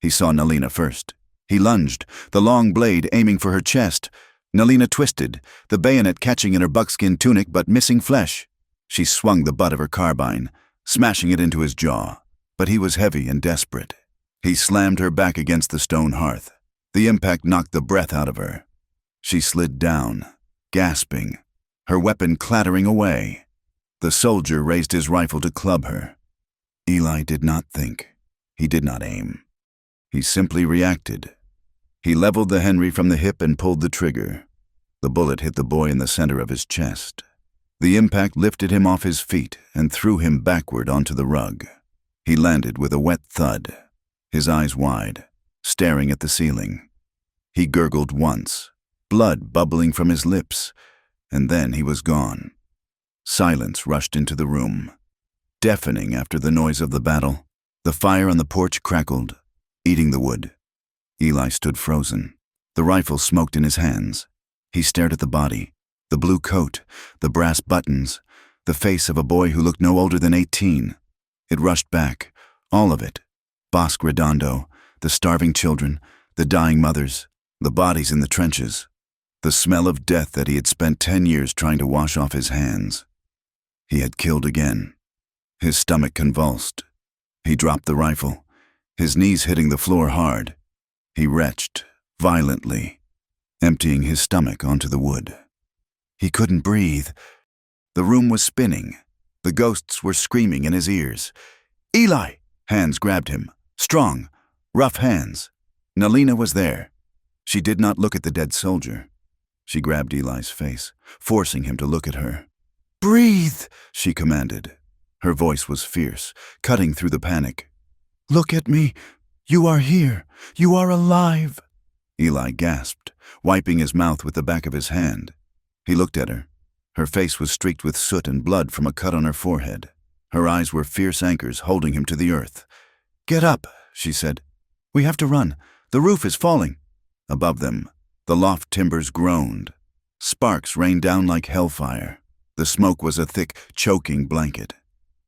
He saw Nalina first. He lunged, the long blade aiming for her chest. Nalina twisted, the bayonet catching in her buckskin tunic but missing flesh. She swung the butt of her carbine, smashing it into his jaw. But he was heavy and desperate. He slammed her back against the stone hearth. The impact knocked the breath out of her. She slid down, gasping, her weapon clattering away. The soldier raised his rifle to club her. Eli did not think. He did not aim. He simply reacted. He leveled the Henry from the hip and pulled the trigger. The bullet hit the boy in the center of his chest. The impact lifted him off his feet and threw him backward onto the rug. He landed with a wet thud, his eyes wide, staring at the ceiling. He gurgled once, blood bubbling from his lips, and then he was gone. Silence rushed into the room, deafening after the noise of the battle. The fire on the porch crackled, eating the wood. Eli stood frozen. The rifle smoked in his hands. He stared at the body, the blue coat, the brass buttons, the face of a boy who looked no older than 18. It rushed back, all of it. Bosque Redondo, the starving children, the dying mothers, the bodies in the trenches, the smell of death that he had spent 10 years trying to wash off his hands. He had killed again. His stomach convulsed. He dropped the rifle, his knees hitting the floor hard. He retched, violently, emptying his stomach onto the wood. He couldn't breathe. The room was spinning. The ghosts were screaming in his ears. "Eli!" Hands grabbed him. Strong, rough hands. Nalina was there. She did not look at the dead soldier. She grabbed Eli's face, forcing him to look at her. "Breathe!" she commanded. Her voice was fierce, cutting through the panic. "Look at me. You are here. You are alive." Eli gasped, wiping his mouth with the back of his hand. He looked at her. Her face was streaked with soot and blood from a cut on her forehead. Her eyes were fierce anchors holding him to the earth. "Get up," she said. "We have to run. The roof is falling." Above them, the loft timbers groaned. Sparks rained down like hellfire. The smoke was a thick, choking blanket.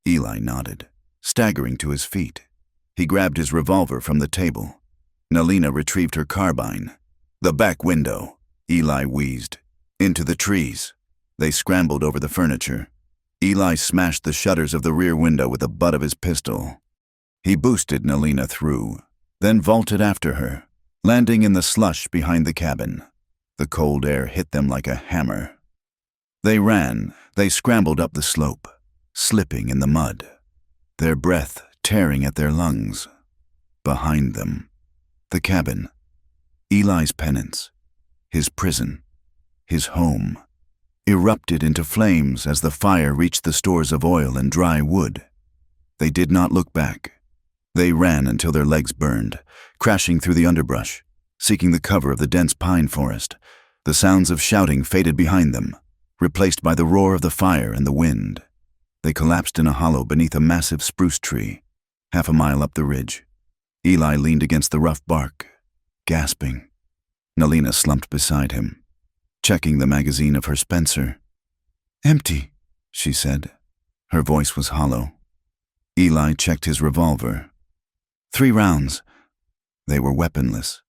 Eli nodded, staggering to his feet. He grabbed his revolver from the table. Nalina retrieved her carbine. "The back window," Eli wheezed. "Into the trees." They scrambled over the furniture. Eli smashed the shutters of the rear window with the butt of his pistol. He boosted Nalina through, then vaulted after her, landing in the slush behind the cabin. The cold air hit them like a hammer. They ran, they scrambled up the slope, slipping in the mud, their breath tearing at their lungs. Behind them, the cabin, Eli's penance, his prison, his home, erupted into flames as the fire reached the stores of oil and dry wood. They did not look back. They ran until their legs burned, crashing through the underbrush, seeking the cover of the dense pine forest. The sounds of shouting faded behind them, replaced by the roar of the fire and the wind. They collapsed in a hollow beneath a massive spruce tree, half a mile up the ridge. Eli leaned against the rough bark, gasping. Nalina slumped beside him, checking the magazine of her Spencer. "Empty," she said. Her voice was hollow. Eli checked his revolver. 3 rounds. They were weaponless,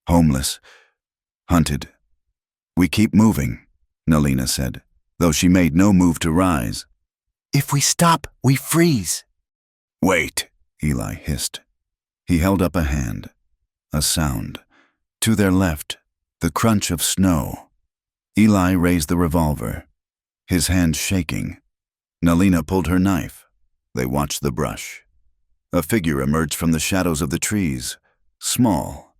homeless, hunted. "We keep moving," Nalina said, though she made no move to rise. "If we stop, we freeze." "Wait," Eli hissed. He held up a hand. A sound. To their left, the crunch of snow. Eli raised the revolver, his hand shaking. Nalina pulled her knife. They watched the brush. A figure emerged from the shadows of the trees, small,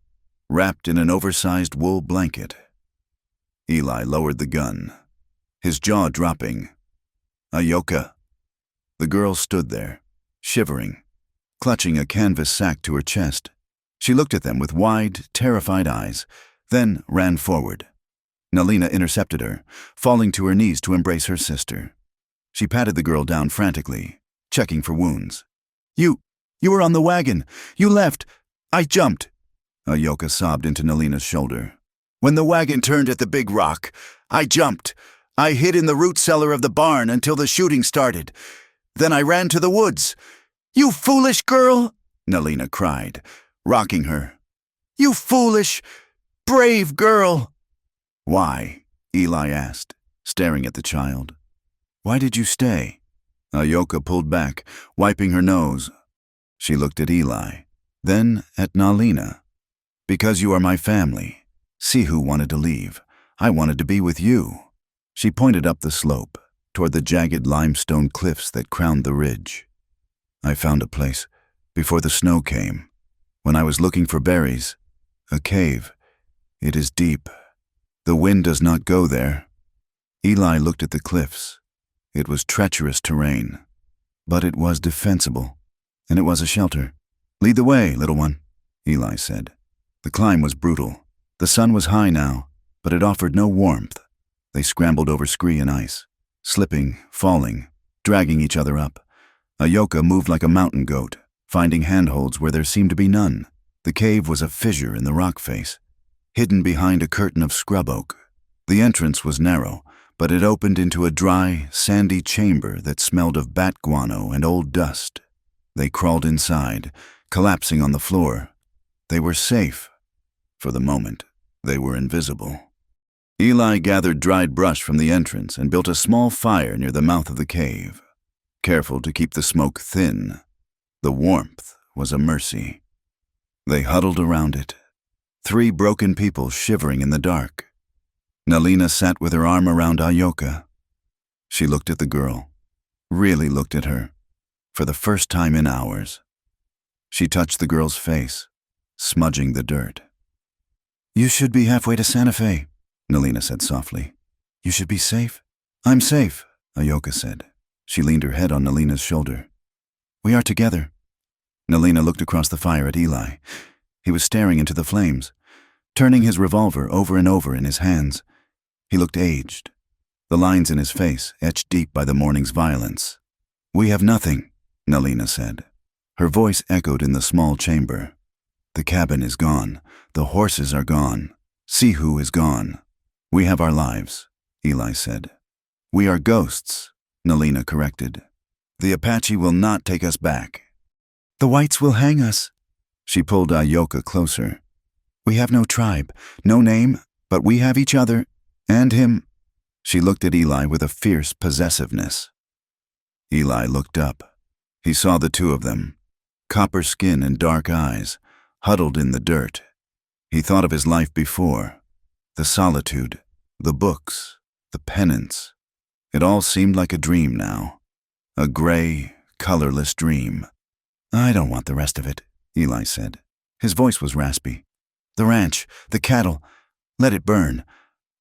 wrapped in an oversized wool blanket. Eli lowered the gun, his jaw dropping. "Ayoka." The girl stood there, shivering, clutching a canvas sack to her chest. She looked at them with wide, terrified eyes, then ran forward. Nalina intercepted her, falling to her knees to embrace her sister. She patted the girl down frantically, checking for wounds. You were on the wagon. You left. I jumped." Ayoka sobbed into Nalina's shoulder. "When the wagon turned at the big rock, I jumped. I hid in the root cellar of the barn until the shooting started. Then I ran to the woods." "You foolish girl!" Nalina cried, rocking her. "You foolish, brave girl!" "Why?" Eli asked, staring at the child. "Why did you stay?" Ayoka pulled back, wiping her nose. She looked at Eli, then at Nalina. "Because you are my family. See who wanted to leave. I wanted to be with you." She pointed up the slope, toward the jagged limestone cliffs that crowned the ridge. "I found a place, before the snow came, when I was looking for berries. A cave. It is deep. The wind does not go there." Eli looked at the cliffs. It was treacherous terrain, but it was defensible, and it was a shelter. "Lead the way, little one," Eli said. The climb was brutal. The sun was high now, but it offered no warmth. They scrambled over scree and ice, slipping, falling, dragging each other up. Ayoka moved like a mountain goat, finding handholds where there seemed to be none. The cave was a fissure in the rock face, hidden behind a curtain of scrub oak. The entrance was narrow, but it opened into a dry, sandy chamber that smelled of bat guano and old dust. They crawled inside, collapsing on the floor. They were safe. For the moment, they were invisible. Eli gathered dried brush from the entrance and built a small fire near the mouth of the cave, careful to keep the smoke thin. The warmth was a mercy. They huddled around it, 3 broken people shivering in the dark. Nalina sat with her arm around Ayoka. She looked at the girl, really looked at her, for the first time in hours. She touched the girl's face, smudging the dirt. "You should be halfway to Santa Fe," Nalina said softly. "You should be safe." "I'm safe," Ayoka said. She leaned her head on Nalina's shoulder. "We are together." Nalina looked across the fire at Eli. He was staring into the flames, turning his revolver over and over in his hands. He looked aged, the lines in his face etched deep by the morning's violence. "We have nothing," Nalina said. Her voice echoed in the small chamber. The cabin is gone. The horses are gone. Sihu is gone. We have our lives, Eli said. We are ghosts, Nalina corrected. The Apache will not take us back. The whites will hang us. She pulled Ayoka closer. We have no tribe, no name, but we have each other, and him. She looked at Eli with a fierce possessiveness. Eli looked up. He saw the two of them, copper skin and dark eyes, huddled in the dirt. He thought of his life before, the solitude, the books, the penance. It all seemed like a dream now, a gray, colorless dream. I don't want the rest of it, Eli said. His voice was raspy. The ranch, the cattle, let it burn.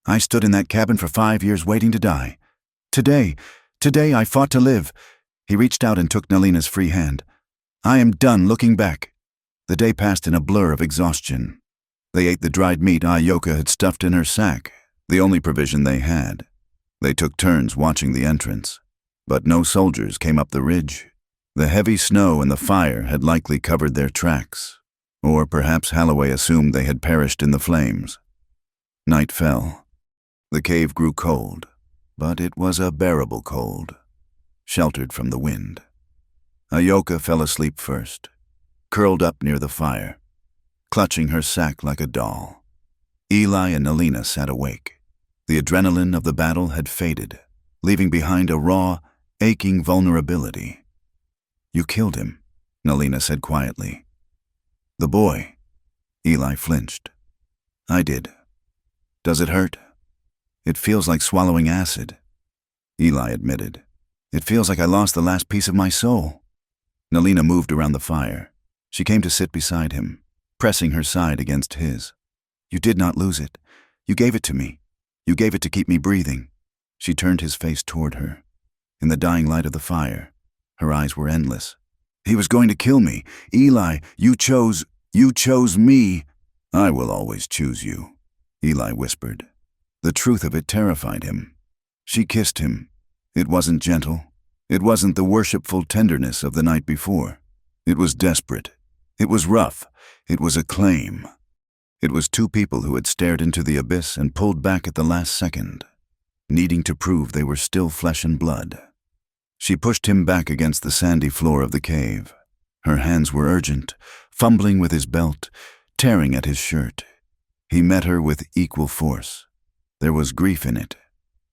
I stood in that cabin for 5 years waiting to die. Today I fought to live. He reached out and took Nalina's free hand. I am done looking back. The day passed in a blur of exhaustion. They ate the dried meat Ayoka had stuffed in her sack, the only provision they had. They took turns watching the entrance, but no soldiers came up the ridge. The heavy snow and the fire had likely covered their tracks, or perhaps Holloway assumed they had perished in the flames. Night fell. The cave grew cold, but it was a bearable cold, sheltered from the wind. Ayoka fell asleep first, curled up near the fire, clutching her sack like a doll. Eli and Nalina sat awake. The adrenaline of the battle had faded, leaving behind a raw, aching vulnerability. You killed him, Nalina said quietly. The boy. Eli flinched. I did. Does it hurt? It feels like swallowing acid. Eli admitted. It feels like I lost the last piece of my soul. Nalina moved around the fire. She came to sit beside him, pressing her side against his. You did not lose it. You gave it to me. You gave it to keep me breathing. She turned his face toward her. In the dying light of the fire, her eyes were endless. He was going to kill me. Eli, you chose me. I will always choose you, Eli whispered. The truth of it terrified him. She kissed him. It wasn't gentle. It wasn't the worshipful tenderness of the night before. It was desperate. It was rough. It was a claim. It was two people who had stared into the abyss and pulled back at the last second, needing to prove they were still flesh and blood. She pushed him back against the sandy floor of the cave. Her hands were urgent, fumbling with his belt, tearing at his shirt. He met her with equal force. There was grief in it.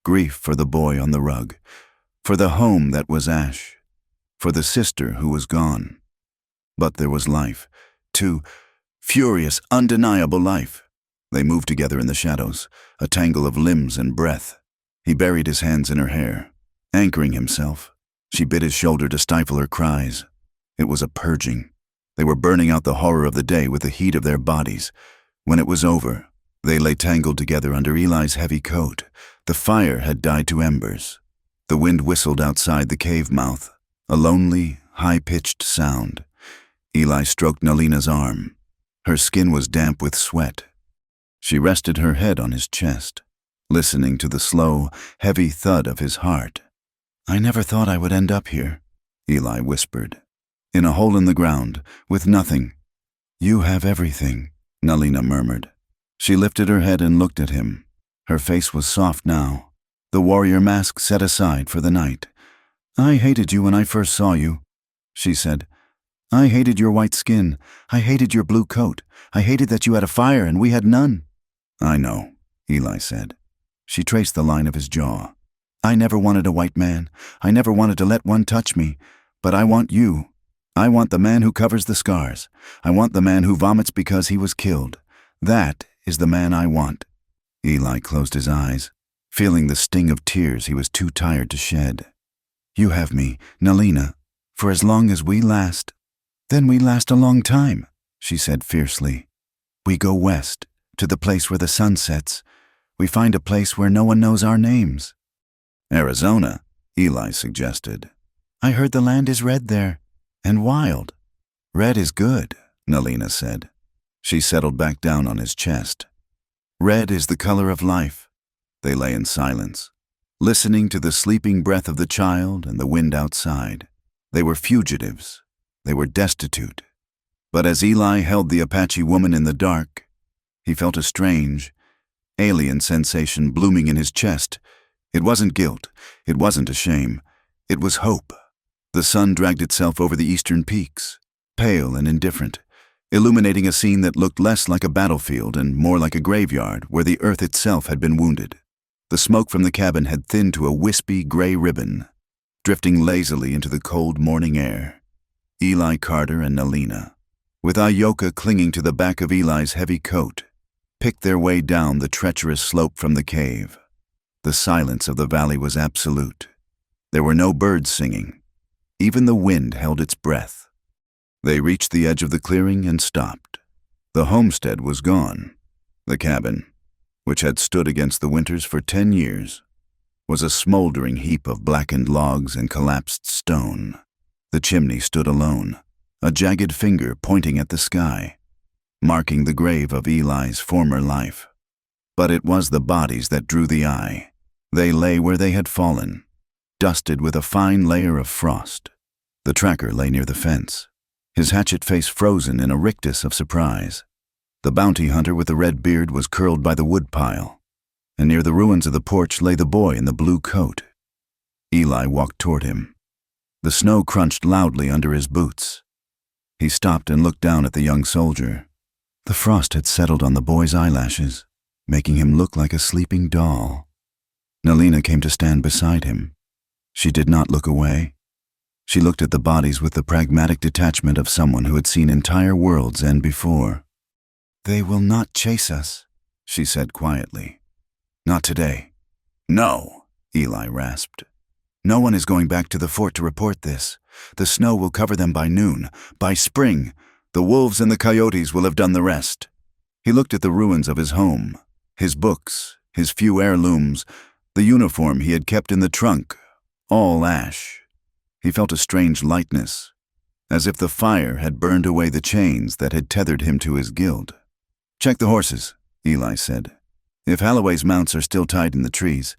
Grief for the boy on the rug, for the home that was ash, for the sister who was gone. But there was life, too. Furious, undeniable life. They moved together in the shadows, a tangle of limbs and breath. He buried his hands in her hair, anchoring himself. She bit his shoulder to stifle her cries. It was a purging. They were burning out the horror of the day with the heat of their bodies. When it was over, they lay tangled together under Eli's heavy coat. The fire had died to embers. The wind whistled outside the cave mouth, a lonely, high-pitched sound. Eli stroked Nalina's arm. Her skin was damp with sweat. She rested her head on his chest, listening to the slow, heavy thud of his heart. I never thought I would end up here, Eli whispered. In a hole in the ground, with nothing. You have everything, Nalina murmured. She lifted her head and looked at him. Her face was soft now, the warrior mask set aside for the night. I hated you when I first saw you, she said. I hated your white skin. I hated your blue coat. I hated that you had a fire and we had none. I know, Eli said. She traced the line of his jaw. I never wanted a white man. I never wanted to let one touch me. But I want you. I want the man who covers the scars. I want the man who vomits because he was killed. That is the man I want. Eli closed his eyes, feeling the sting of tears he was too tired to shed. You have me, Nalina, for as long as we last. Then we last a long time, she said fiercely. We go west, to the place where the sun sets. We find a place where no one knows our names. Arizona, Eli suggested. I heard the land is red there, and wild. Red is good, Nalina said. She settled back down on his chest. Red is the color of life. They lay in silence, listening to the sleeping breath of the child and the wind outside. They were fugitives. They were destitute. But as Eli held the Apache woman in the dark, he felt a strange, alien sensation blooming in his chest. It wasn't guilt. It wasn't a shame. It was hope. The sun dragged itself over the eastern peaks, pale and indifferent, illuminating a scene that looked less like a battlefield and more like a graveyard where the earth itself had been wounded. The smoke from the cabin had thinned to a wispy gray ribbon, drifting lazily into the cold morning air. Eli Carter and Nalina, with Ayoka clinging to the back of Eli's heavy coat, picked their way down the treacherous slope from the cave. The silence of the valley was absolute. There were no birds singing. Even the wind held its breath. They reached the edge of the clearing and stopped. The homestead was gone. The cabin, which had stood against the winters for 10 years, was a smoldering heap of blackened logs and collapsed stone. The chimney stood alone, a jagged finger pointing at the sky, marking the grave of Eli's former life. But it was the bodies that drew the eye. They lay where they had fallen, dusted with a fine layer of frost. The tracker lay near the fence, his hatchet face frozen in a rictus of surprise. The bounty hunter with the red beard was curled by the woodpile, and near the ruins of the porch lay the boy in the blue coat. Eli walked toward him. The snow crunched loudly under his boots. He stopped and looked down at the young soldier. The frost had settled on the boy's eyelashes, making him look like a sleeping doll. Nalina came to stand beside him. She did not look away. She looked at the bodies with the pragmatic detachment of someone who had seen entire worlds end before. "They will not chase us," she said quietly. "Not today." "No," Eli rasped. "No one is going back to the fort to report this. The snow will cover them by noon. By spring, the wolves and the coyotes will have done the rest." He looked at the ruins of his home, his books, his few heirlooms, the uniform he had kept in the trunk, all ash. He felt a strange lightness, as if the fire had burned away the chains that had tethered him to his guild. "Check the horses," Eli said. "If Holloway's mounts are still tied in the trees,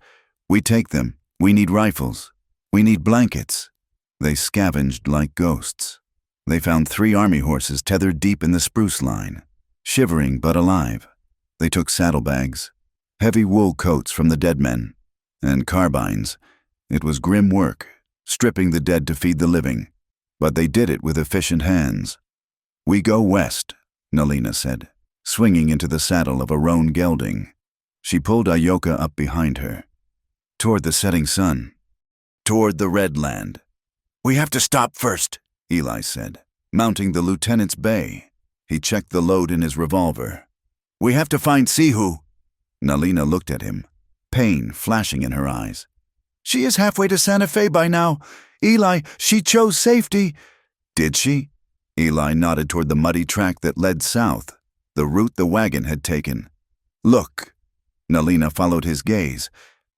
we take them. We need rifles. We need blankets." They scavenged like ghosts. They found 3 army horses tethered deep in the spruce line, shivering but alive. They took saddlebags, heavy wool coats from the dead men, and carbines. It was grim work, stripping the dead to feed the living, but they did it with efficient hands. "We go west," Nalina said, swinging into the saddle of a roan gelding. She pulled Ayoka up behind her. "Toward the setting sun. Toward the Red Land." "We have to stop first," Eli said, mounting the lieutenant's bay. He checked the load in his revolver. "We have to find Sihu." Nalina looked at him, pain flashing in her eyes. "She is halfway to Santa Fe by now. Eli, she chose safety." "Did she?" Eli nodded toward the muddy track that led south, the route the wagon had taken. "Look." Nalina followed his gaze.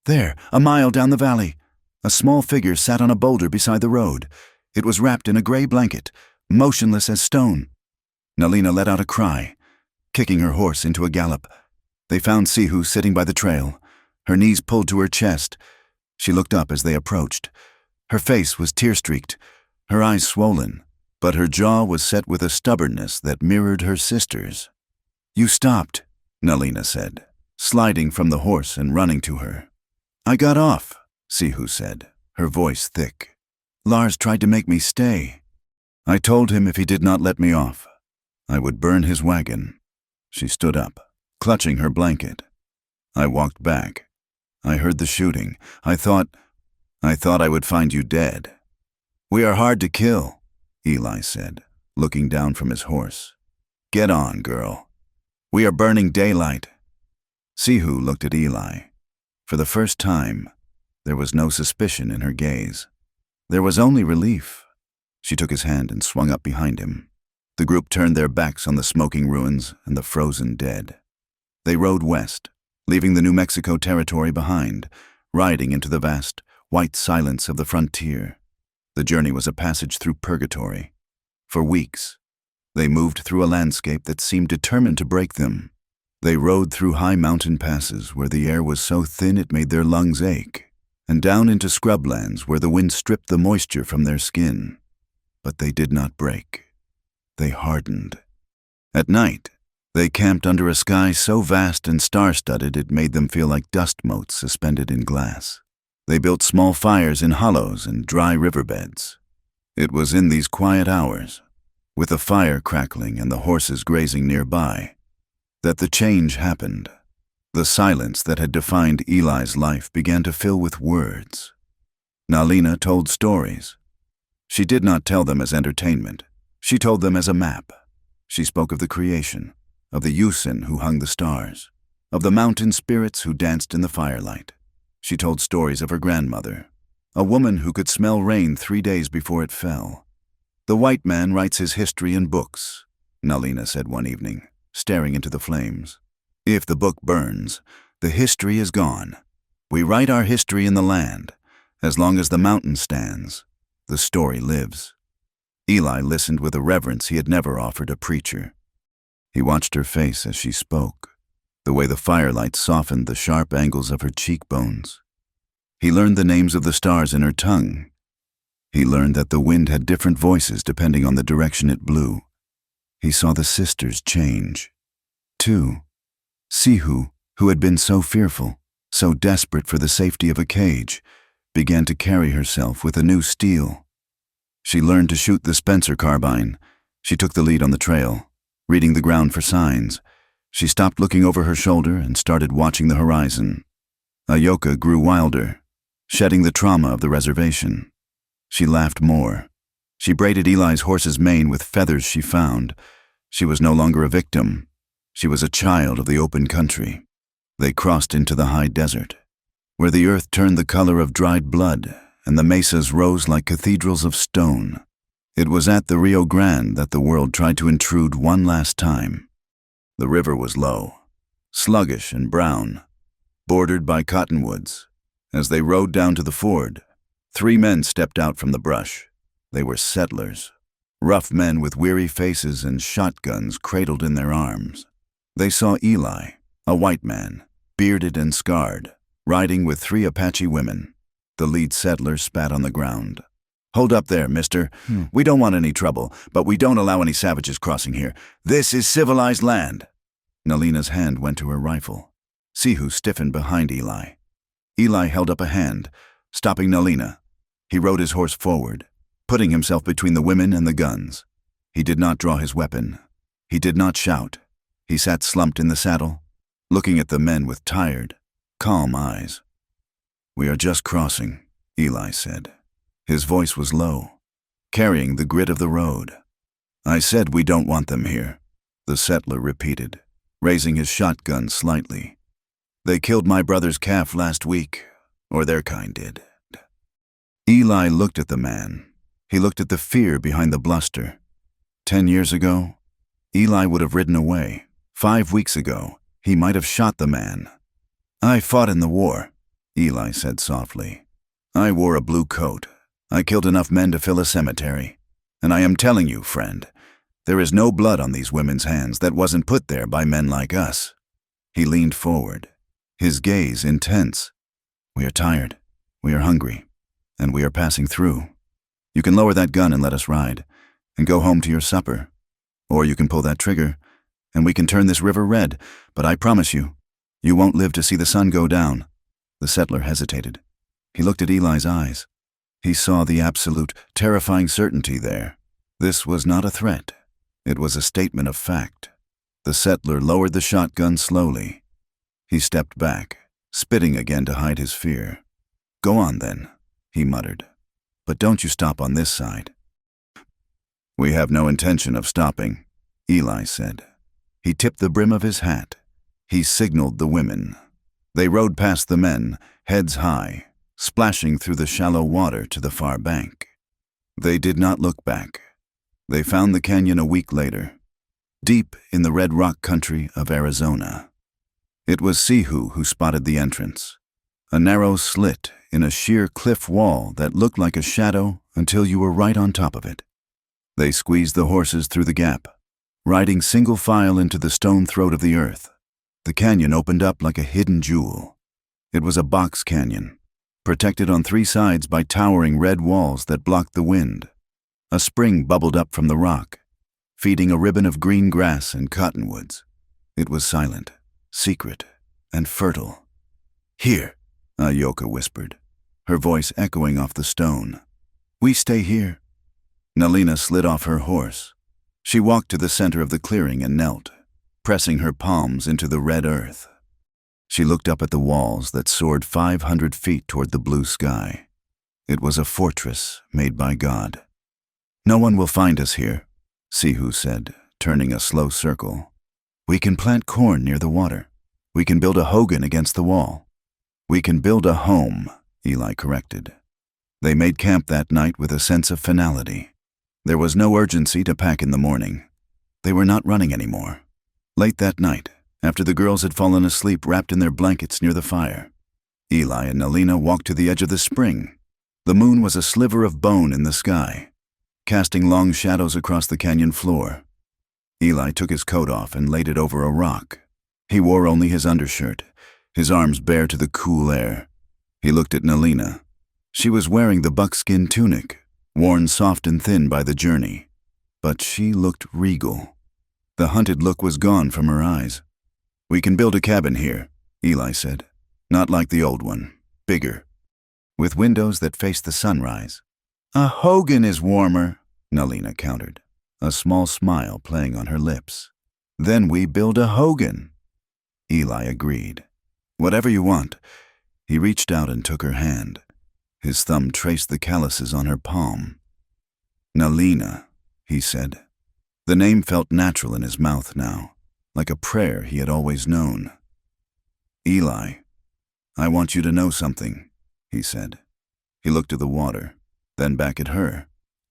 There, a mile down the valley, a small figure sat on a boulder beside the road. It was wrapped in a gray blanket, motionless as stone. Nalina let out a cry, kicking her horse into a gallop. They found Sihu sitting by the trail, her knees pulled to her chest. She looked up as they approached. Her face was tear-streaked, her eyes swollen, but her jaw was set with a stubbornness that mirrored her sister's. "You stopped," Nalina said, sliding from the horse and running to her. "I got off," Sihu said, her voice thick. "Lars tried to make me stay. I told him if he did not let me off, I would burn his wagon." She stood up, clutching her blanket. "I walked back. I heard the shooting. I thought I would find you dead." "We are hard to kill," Eli said, looking down from his horse. "Get on, girl. We are burning daylight." Sihu looked at Eli. For the first time, there was no suspicion in her gaze. There was only relief. She took his hand and swung up behind him. The group turned their backs on the smoking ruins and the frozen dead. They rode west, leaving the New Mexico territory behind, riding into the vast, white silence of the frontier. The journey was a passage through purgatory. For weeks, they moved through a landscape that seemed determined to break them. They rode through high mountain passes where the air was so thin it made their lungs ache, and down into scrublands where the wind stripped the moisture from their skin. but they did not break. They hardened. At night, they camped under a sky so vast and star-studded it made them feel like dust motes suspended in glass. They built small fires in hollows and dry riverbeds. It was in these quiet hours, with the fire crackling and the horses grazing nearby, that the change happened. The silence that had defined Eli's life began to fill with words. Nalina told stories. She did not tell them as entertainment. She told them as a map. She spoke of the creation, of the Yusin who hung the stars, of the mountain spirits who danced in the firelight. She told stories of her grandmother, a woman who could smell rain 3 days before it fell. The white man writes his history in books, Nalina said one evening, staring into the flames. If the book burns, the history is gone. We write our history in the land. As long as the mountain stands, the story lives. Eli listened with a reverence he had never offered a preacher. He watched her face as she spoke, the way the firelight softened the sharp angles of her cheekbones. He learned the names of the stars in her tongue. He learned that the wind had different voices depending on the direction it blew. He saw the sisters change. 2. Sihu, who had been so fearful, so desperate for the safety of a cage, began to carry herself with a new steel. She learned to shoot the Spencer carbine. She took the lead on the trail, reading the ground for signs. She stopped looking over her shoulder and started watching the horizon. Ayoka grew wilder, shedding the trauma of the reservation. She laughed more. She braided Eli's horse's mane with feathers she found. She was no longer a victim. She was a child of the open country. They crossed into the high desert, where the earth turned the color of dried blood and the mesas rose like cathedrals of stone. It was at the Rio Grande that the world tried to intrude one last time. The river was low, sluggish and brown, bordered by cottonwoods. As they rode down to the ford, 3 men stepped out from the brush. They were settlers, rough men with weary faces and shotguns cradled in their arms. They saw Eli, a white man, bearded and scarred, riding with 3 Apache women. The lead settler spat on the ground. "Hold up there, mister. We don't want any trouble, but we don't allow any savages crossing here. This is civilized land." Nalina's hand went to her rifle. Sihu stiffened behind Eli. Eli held up a hand, stopping Nalina. He rode his horse forward, putting himself between the women and the guns. He did not draw his weapon. He did not shout. He sat slumped in the saddle, looking at the men with tired, calm eyes. "We are just crossing," Eli said. His voice was low, carrying the grit of the road. "I said we don't want them here," the settler repeated, raising his shotgun slightly. "They killed my brother's calf last week, or their kind did." Eli looked at the man. He looked at the fear behind the bluster. 10 years ago, Eli would have ridden away. 5 weeks ago, he might have shot the man. "I fought in the war," Eli said softly. "I wore a blue coat. I killed enough men to fill a cemetery. And I am telling you, friend, there is no blood on these women's hands that wasn't put there by men like us." He leaned forward, his gaze intense. "We are tired, we are hungry, and we are passing through. You can lower that gun and let us ride, and go home to your supper. Or you can pull that trigger, and we can turn this river red, but I promise you, you won't live to see the sun go down." The settler hesitated. He looked at Eli's eyes. He saw the absolute, terrifying certainty there. This was not a threat. It was a statement of fact. The settler lowered the shotgun slowly. He stepped back, spitting again to hide his fear. "Go on then," he muttered. "But don't you stop on this side." "We have no intention of stopping," Eli said. He tipped the brim of his hat. He signaled the women. They rode past the men, heads high, splashing through the shallow water to the far bank. They did not look back. They found the canyon a week later, deep in the red rock country of Arizona. It was Sihu who spotted the entrance, a narrow slit in a sheer cliff wall that looked like a shadow until you were right on top of it. They squeezed the horses through the gap, riding single file into the stone throat of the earth. The canyon opened up like a hidden jewel. It was a box canyon, protected on 3 sides by towering red walls that blocked the wind. A spring bubbled up from the rock, feeding a ribbon of green grass and cottonwoods. It was silent, secret, and fertile. "Here," Ayoka whispered, her voice echoing off the stone. "We stay here." Nalina slid off her horse. She walked to the center of the clearing and knelt, pressing her palms into the red earth. She looked up at the walls that soared 500 feet toward the blue sky. It was a fortress made by God. "No one will find us here," Sihu said, turning a slow circle. "We can plant corn near the water. We can build a hogan against the wall. We can build a home," Eli corrected. They made camp that night with a sense of finality. There was no urgency to pack in the morning. They were not running anymore. Late that night, after the girls had fallen asleep wrapped in their blankets near the fire, Eli and Nalina walked to the edge of the spring. The moon was a sliver of bone in the sky, casting long shadows across the canyon floor. Eli took his coat off and laid it over a rock. He wore only his undershirt, his arms bare to the cool air. He looked at Nalina. She was wearing the buckskin tunic, worn soft and thin by the journey, but she looked regal. The hunted look was gone from her eyes. "We can build a cabin here," Eli said. "Not like the old one, bigger, with windows that face the sunrise." "A hogan is warmer," Nalina countered, a small smile playing on her lips. "Then we build a hogan." Eli agreed. "Whatever you want." He reached out and took her hand. His thumb traced the calluses on her palm. "Nalina," he said. The name felt natural in his mouth now, like a prayer he had always known. "Eli, I want you to know something," he said. He looked at the water, then back at her.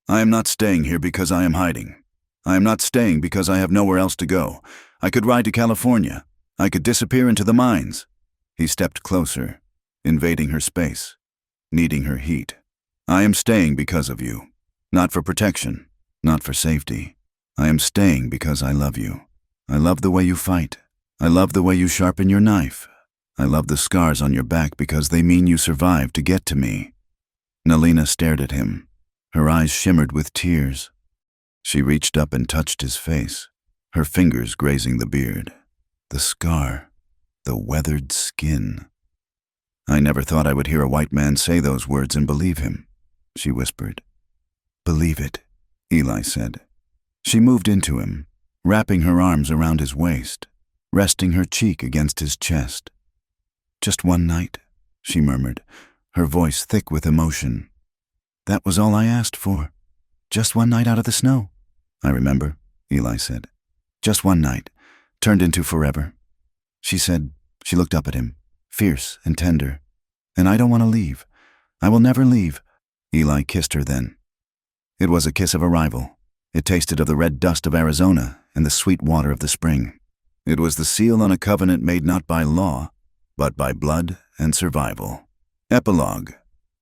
"I am not staying here because I am hiding. I am not staying because I have nowhere else to go. I could ride to California. I could disappear into the mines." He stepped closer, invading her space, needing her heat. "I am staying because of you. Not for protection, not for safety. I am staying because I love you. I love the way you fight. I love the way you sharpen your knife. I love the scars on your back because they mean you survived to get to me." Nalina stared at him. Her eyes shimmered with tears. She reached up and touched his face, her fingers grazing the beard. The scar, the weathered skin. "I never thought I would hear a white man say those words and believe him," she whispered. "Believe it," Eli said. She moved into him, wrapping her arms around his waist, resting her cheek against his chest. "Just one night," she murmured, her voice thick with emotion. "That was all I asked for. Just one night out of the snow." "I remember," Eli said. "Just one night, turned into forever." She said, she looked up at him, fierce and tender. "And I don't want to leave. I will never leave." Eli kissed her then. It was a kiss of arrival. It tasted of the red dust of Arizona and the sweet water of the spring. It was the seal on a covenant made not by law, but by blood and survival. Epilogue.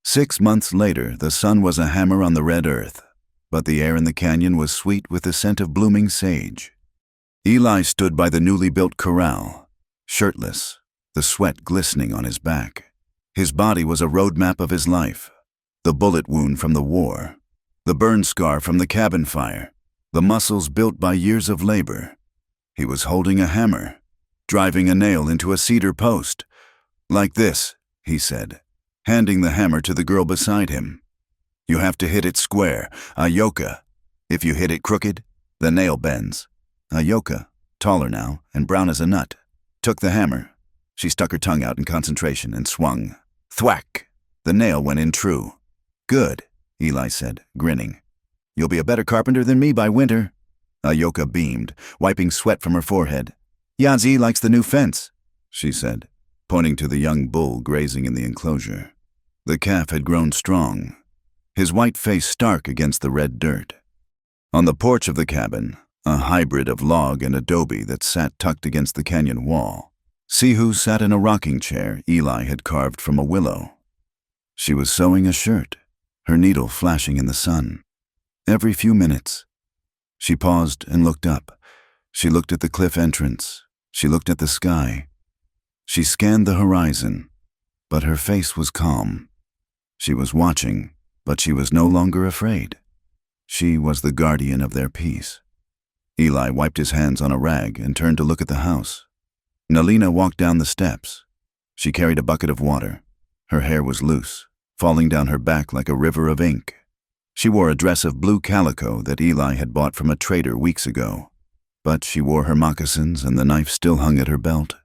6 months later, the sun was a hammer on the red earth, but the air in the canyon was sweet with the scent of blooming sage. Eli stood by the newly built corral, shirtless, the sweat glistening on his back. His body was a road map of his life, the bullet wound from the war, the burn scar from the cabin fire, the muscles built by years of labor. He was holding a hammer, driving a nail into a cedar post. "Like this," he said, handing the hammer to the girl beside him. "You have to hit it square, Ayoka. If you hit it crooked, the nail bends." Ayoka, taller now and brown as a nut, took the hammer. She stuck her tongue out in concentration and swung. Thwack! The nail went in true. "Good," Eli said, grinning. "You'll be a better carpenter than me by winter." Ayoka beamed, wiping sweat from her forehead. "Yazi likes the new fence," she said, pointing to the young bull grazing in the enclosure. The calf had grown strong, his white face stark against the red dirt. On the porch of the cabin, a hybrid of log and adobe that sat tucked against the canyon wall, Sihu sat in a rocking chair Eli had carved from a willow. She was sewing a shirt, her needle flashing in the sun. Every few minutes, she paused and looked up. She looked at the cliff entrance. She looked at the sky. She scanned the horizon, but her face was calm. She was watching, but she was no longer afraid. She was the guardian of their peace. Eli wiped his hands on a rag and turned to look at the house. Nalina walked down the steps. She carried a bucket of water. Her hair was loose, falling down her back like a river of ink. She wore a dress of blue calico that Eli had bought from a trader weeks ago, but she wore her moccasins and the knife still hung at her belt.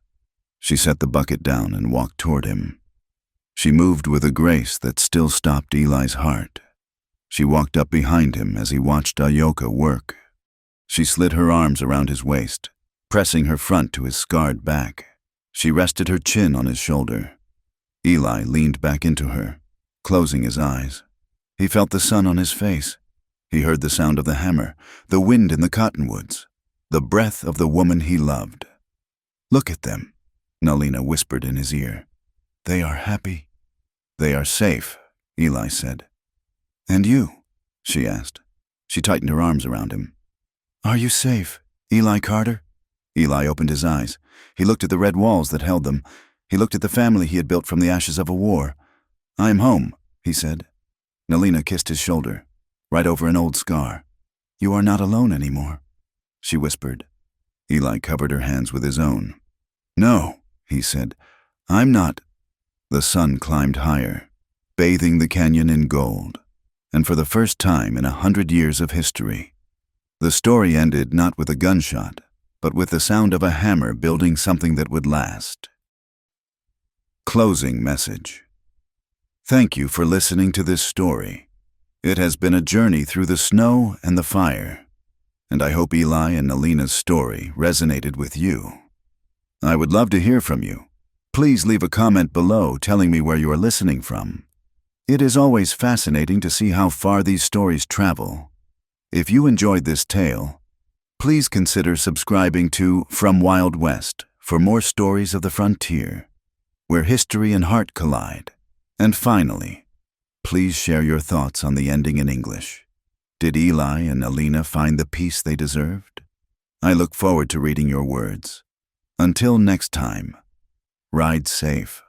She set the bucket down and walked toward him. She moved with a grace that still stopped Eli's heart. She walked up behind him as he watched Ayoka work. She slid her arms around his waist, pressing her front to his scarred back. She rested her chin on his shoulder. Eli leaned back into her, closing his eyes. He felt the sun on his face. He heard the sound of the hammer, the wind in the cottonwoods, the breath of the woman he loved. "Look at them," Nalina whispered in his ear. "They are happy." "They are safe," Eli said. "And you?" she asked. She tightened her arms around him. "Are you safe, Eli Carter?" Eli opened his eyes. He looked at the red walls that held them. He looked at the family he had built from the ashes of a war. "I am home," he said. Nalina kissed his shoulder, right over an old scar. "You are not alone anymore," she whispered. Eli covered her hands with his own. "No," he said, "I'm not." The sun climbed higher, bathing the canyon in gold, and for the first time in 100 years of history, the story ended not with a gunshot, but with the sound of a hammer building something that would last. Closing message. Thank you for listening to this story. It has been a journey through the snow and the fire, and I hope Eli and Nalina's story resonated with you. I would love to hear from you. Please leave a comment below telling me where you are listening from. It is always fascinating to see how far these stories travel. If you enjoyed this tale, please consider subscribing to From Wild West for more stories of the frontier, where history and heart collide. And finally, please share your thoughts on the ending in English. Did Eli and Nalina find the peace they deserved? I look forward to reading your words. Until next time, ride safe.